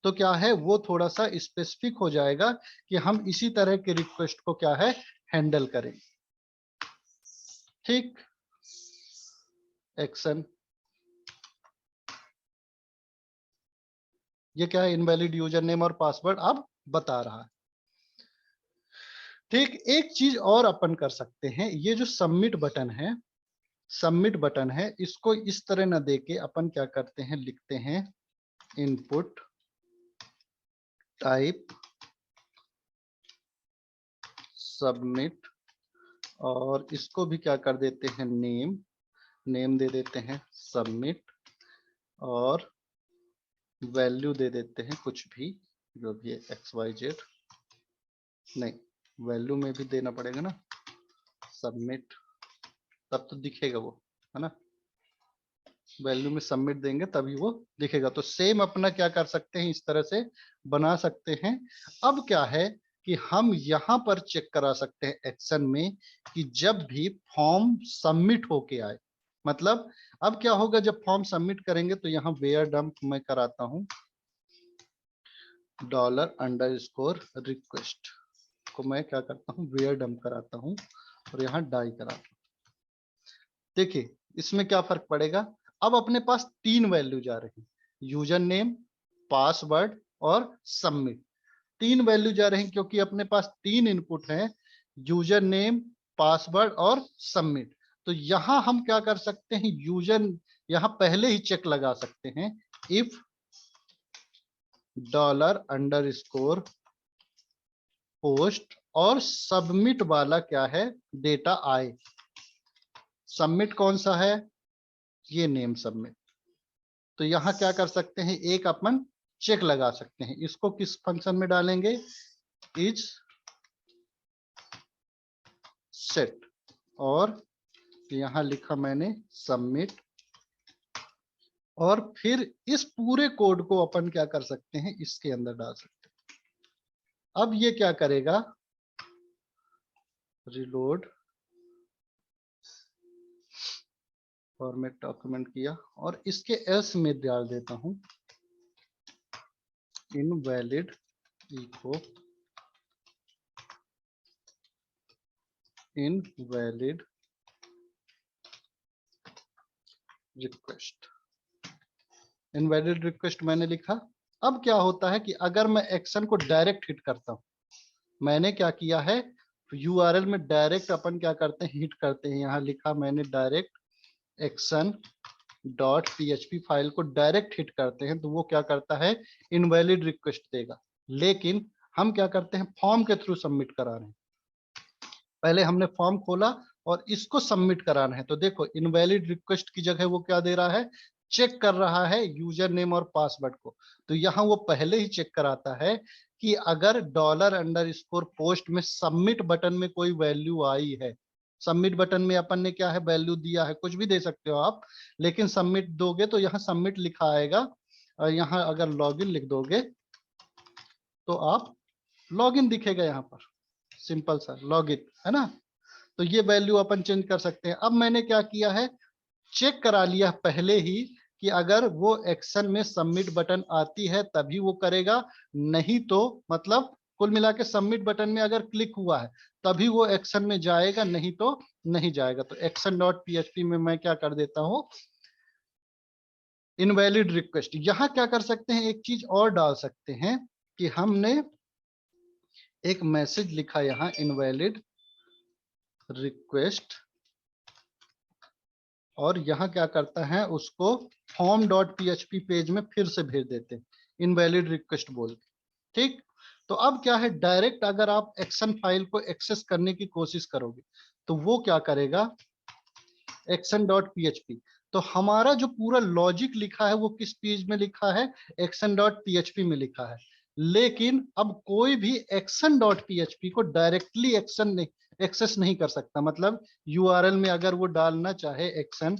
तो क्या है, वो थोड़ा सा स्पेसिफिक हो जाएगा कि हम इसी तरह के रिक्वेस्ट को क्या है, हैंडल करेंगे, ठीक। एक्शन, ये क्या है, इनवैलिड यूजर नेम और पासवर्ड अब बता रहा है, ठीक। एक चीज और अपन कर सकते हैं, ये जो सबमिट बटन है, सबमिट बटन है, इसको इस तरह ना देके अपन क्या करते हैं, लिखते हैं इनपुट टाइप सबमिट, और इसको भी क्या कर देते हैं, नेम, नेम दे देते हैं सबमिट, और वैल्यू दे देते हैं कुछ भी, जो भी है XYZ, नहीं वैल्यू में भी देना पड़ेगा ना, सबमिट, तब तो दिखेगा वो, है ना, वैल्यू में सबमिट देंगे तभी वो दिखेगा। तो सेम अपना क्या कर सकते हैं, इस तरह से बना सकते हैं। अब क्या है कि हम यहाँ पर चेक करा सकते हैं एक्शन में कि जब भी फॉर्म सबमिट होके आए, मतलब अब क्या होगा, जब फॉर्म सबमिट करेंगे तो यहाँ वेयर डंप मैं कराता हूँ $_रिक्वेस्ट को मैं क्या करता हूँ, वेयर डंप कराता हूँ और यहाँ डाई कराता हूँ। देखिए इसमें क्या फर्क पड़ेगा, अब अपने पास 3 वैल्यू जा रही है, यूजर नेम, पासवर्ड और सबमिट, 3 वैल्यू जा रहे हैं क्योंकि अपने पास 3 इनपुट है, यूजर नेम, पासवर्ड और सबमिट। तो यहां हम क्या कर सकते हैं, यूजर, यहां पहले ही चेक लगा सकते हैं, इफ $_पोस्ट और सबमिट वाला क्या है, डेटा आए। सबमिट कौन सा है, ये नेम सबमिट, तो यहां क्या कर सकते हैं, एक अपन चेक लगा सकते हैं, इसको किस फंक्शन में डालेंगे, इज सेट, और यहां लिखा मैंने सबमिट, और फिर इस पूरे कोड को अपन क्या कर सकते हैं, इसके अंदर डाल सकते हैं। अब ये क्या करेगा, रिलोड, फॉर्मेट डॉक्यूमेंट किया, और इसके एल्स में डाल देता हूं invalid echo invalid request, invalid request मैंने लिखा। अब क्या होता है कि अगर मैं एक्शन को डायरेक्ट हिट करता हूं, मैंने क्या किया है, यूआरएल में डायरेक्ट अपन क्या करते हैं, हिट करते हैं, यहां लिखा मैंने direct action dot PHP file को डायरेक्ट हिट करते हैं, तो वो क्या करता है, इनवैलिड रिक्वेस्ट देगा। लेकिन हम क्या करते हैं, फॉर्म के थ्रू सबमिट करा रहे हैं, पहले हमने फॉर्म खोला और इसको सबमिट कराना है, तो देखो इनवैलिड रिक्वेस्ट की जगह वो क्या दे रहा है, चेक कर रहा है यूजर नेम और पासवर्ड को। तो यहाँ वो पहले ही चेक कराता है कि अगर $_पोस्ट में सबमिट बटन में कोई वैल्यू आई है, सबमिट बटन में अपन ने क्या है, वैल्यू दिया है, कुछ भी दे सकते हो आप, लेकिन सबमिट दोगे तो यहाँ सबमिट लिखा आएगा, और यहाँ अगर लॉगिन लिख दोगे तो आप लॉगिन दिखेगा, यहाँ पर सिंपल सा लॉगिन, है ना। तो ये वैल्यू अपन चेंज कर सकते हैं। अब मैंने क्या किया है, चेक करा लिया पहले ही कि अगर वो एक्शन में सबमिट बटन आती है तभी वो करेगा, नहीं तो मतलब कुल मिला के सबमिट बटन में अगर क्लिक हुआ है तभी वो एक्शन में जाएगा, नहीं तो नहीं जाएगा। तो एक्शन डॉट पीएचपी में मैं क्या कर देता हूं, इनवैलिड रिक्वेस्ट। यहां क्या कर सकते हैं, एक चीज और डाल सकते हैं कि हमने एक मैसेज लिखा यहां इनवैलिड रिक्वेस्ट, और यहाँ क्या करता है उसको फॉर्म डॉट पीएचपी पेज में फिर से भेज देते हैं इनवैलिड रिक्वेस्ट बोल के। ठीक, तो अब क्या है, डायरेक्ट अगर आप एक्शन फाइल को एक्सेस करने की कोशिश करोगे तो वो क्या करेगा, एक्शन डॉट पीएचपी। तो हमारा जो पूरा लॉजिक लिखा है वो किस पेज में लिखा है, एक्शन डॉट पीएचपी में लिखा है। लेकिन अब कोई भी एक्शन डॉट पीएचपी को डायरेक्टली एक्शन नहीं एक्सेस नहीं कर सकता। मतलब यूआरएल में अगर वो डालना चाहे एक्शन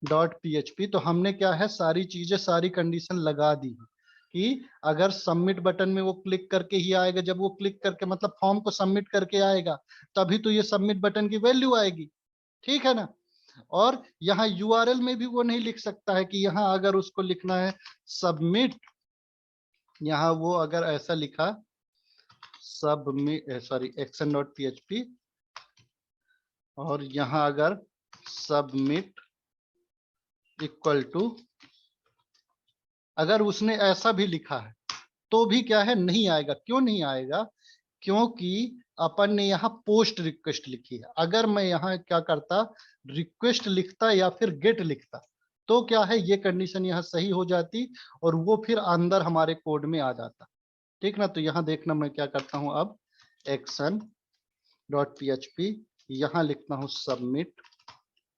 डॉट पीएचपी, तो हमने क्या है, सारी चीजें सारी कंडीशन लगा दी है कि अगर सबमिट बटन में वो क्लिक करके ही आएगा, जब वो क्लिक करके मतलब फॉर्म को सबमिट करके आएगा तभी तो ये सबमिट बटन की वैल्यू आएगी। ठीक है ना। और यहाँ यूआरएल में भी वो नहीं लिख सकता है कि यहाँ अगर उसको लिखना है सबमिट, यहाँ वो अगर ऐसा लिखा submit sorry action dot PHP, और यहाँ अगर सबमिट इक्वल टू, अगर उसने ऐसा भी लिखा है तो भी क्या है, नहीं आएगा। क्यों नहीं आएगा, क्योंकि अपन ने यहाँ पोस्ट रिक्वेस्ट लिखी है। अगर मैं यहाँ क्या करता, रिक्वेस्ट लिखता या फिर गेट लिखता तो क्या है, ये कंडीशन यहाँ सही हो जाती और वो फिर अंदर हमारे कोड में आ जाता। ठीक ना। तो यहाँ देखना मैं क्या करता हूँ, अब एक्शन डॉट पीएचपी, यहाँ लिखता हूँ सबमिट,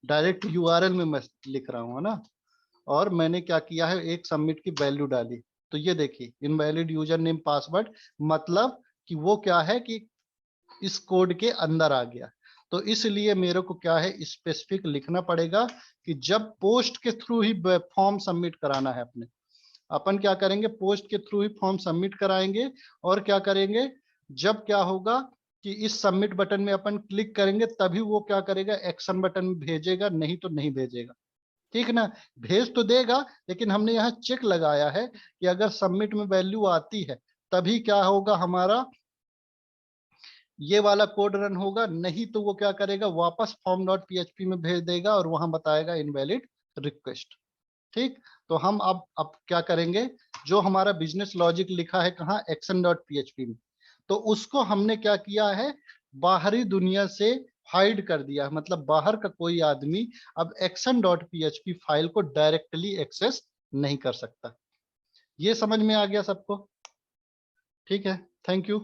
डायरेक्ट यूआरएल में मैं लिख रहा हूँ ना, और मैंने क्या किया है, एक सबमिट की वैल्यू डाली। तो ये देखिए इनवैलिड यूजर नेम पासवर्ड, मतलब कि वो क्या है कि इस कोड के अंदर आ गया। तो इसलिए मेरे को क्या है, स्पेसिफिक लिखना पड़ेगा कि जब पोस्ट के थ्रू ही फॉर्म सबमिट कराना है अपने, अपन क्या करेंगे, पोस्ट के थ्रू ही फॉर्म सबमिट कराएंगे। और क्या करेंगे, जब क्या होगा कि इस सबमिट बटन में अपन क्लिक करेंगे तभी वो क्या करेगा, एक्शन बटन भेजेगा, नहीं तो नहीं भेजेगा। ठीक ना। भेज तो देगा, लेकिन हमने यहाँ चेक लगाया है कि अगर सबमिट में वैल्यू आती है तभी क्या होगा, हमारा ये वाला कोड रन होगा, नहीं तो वो क्या करेगा, वापस फॉर्म डॉट पीएचपी में भेज देगा और वहां बताएगा इनवैलिड रिक्वेस्ट। ठीक, तो हम अब क्या करेंगे, जो हमारा बिजनेस लॉजिक लिखा है कहाँ, एक्शन डॉट पीएचपी में, तो उसको हमने क्या किया है, बाहरी दुनिया से हाइड कर दिया। मतलब बाहर का कोई आदमी अब एक्शन डॉट पीएचपी फाइल को डायरेक्टली एक्सेस नहीं कर सकता। ये समझ में आ गया सबको? ठीक है, थैंक यू।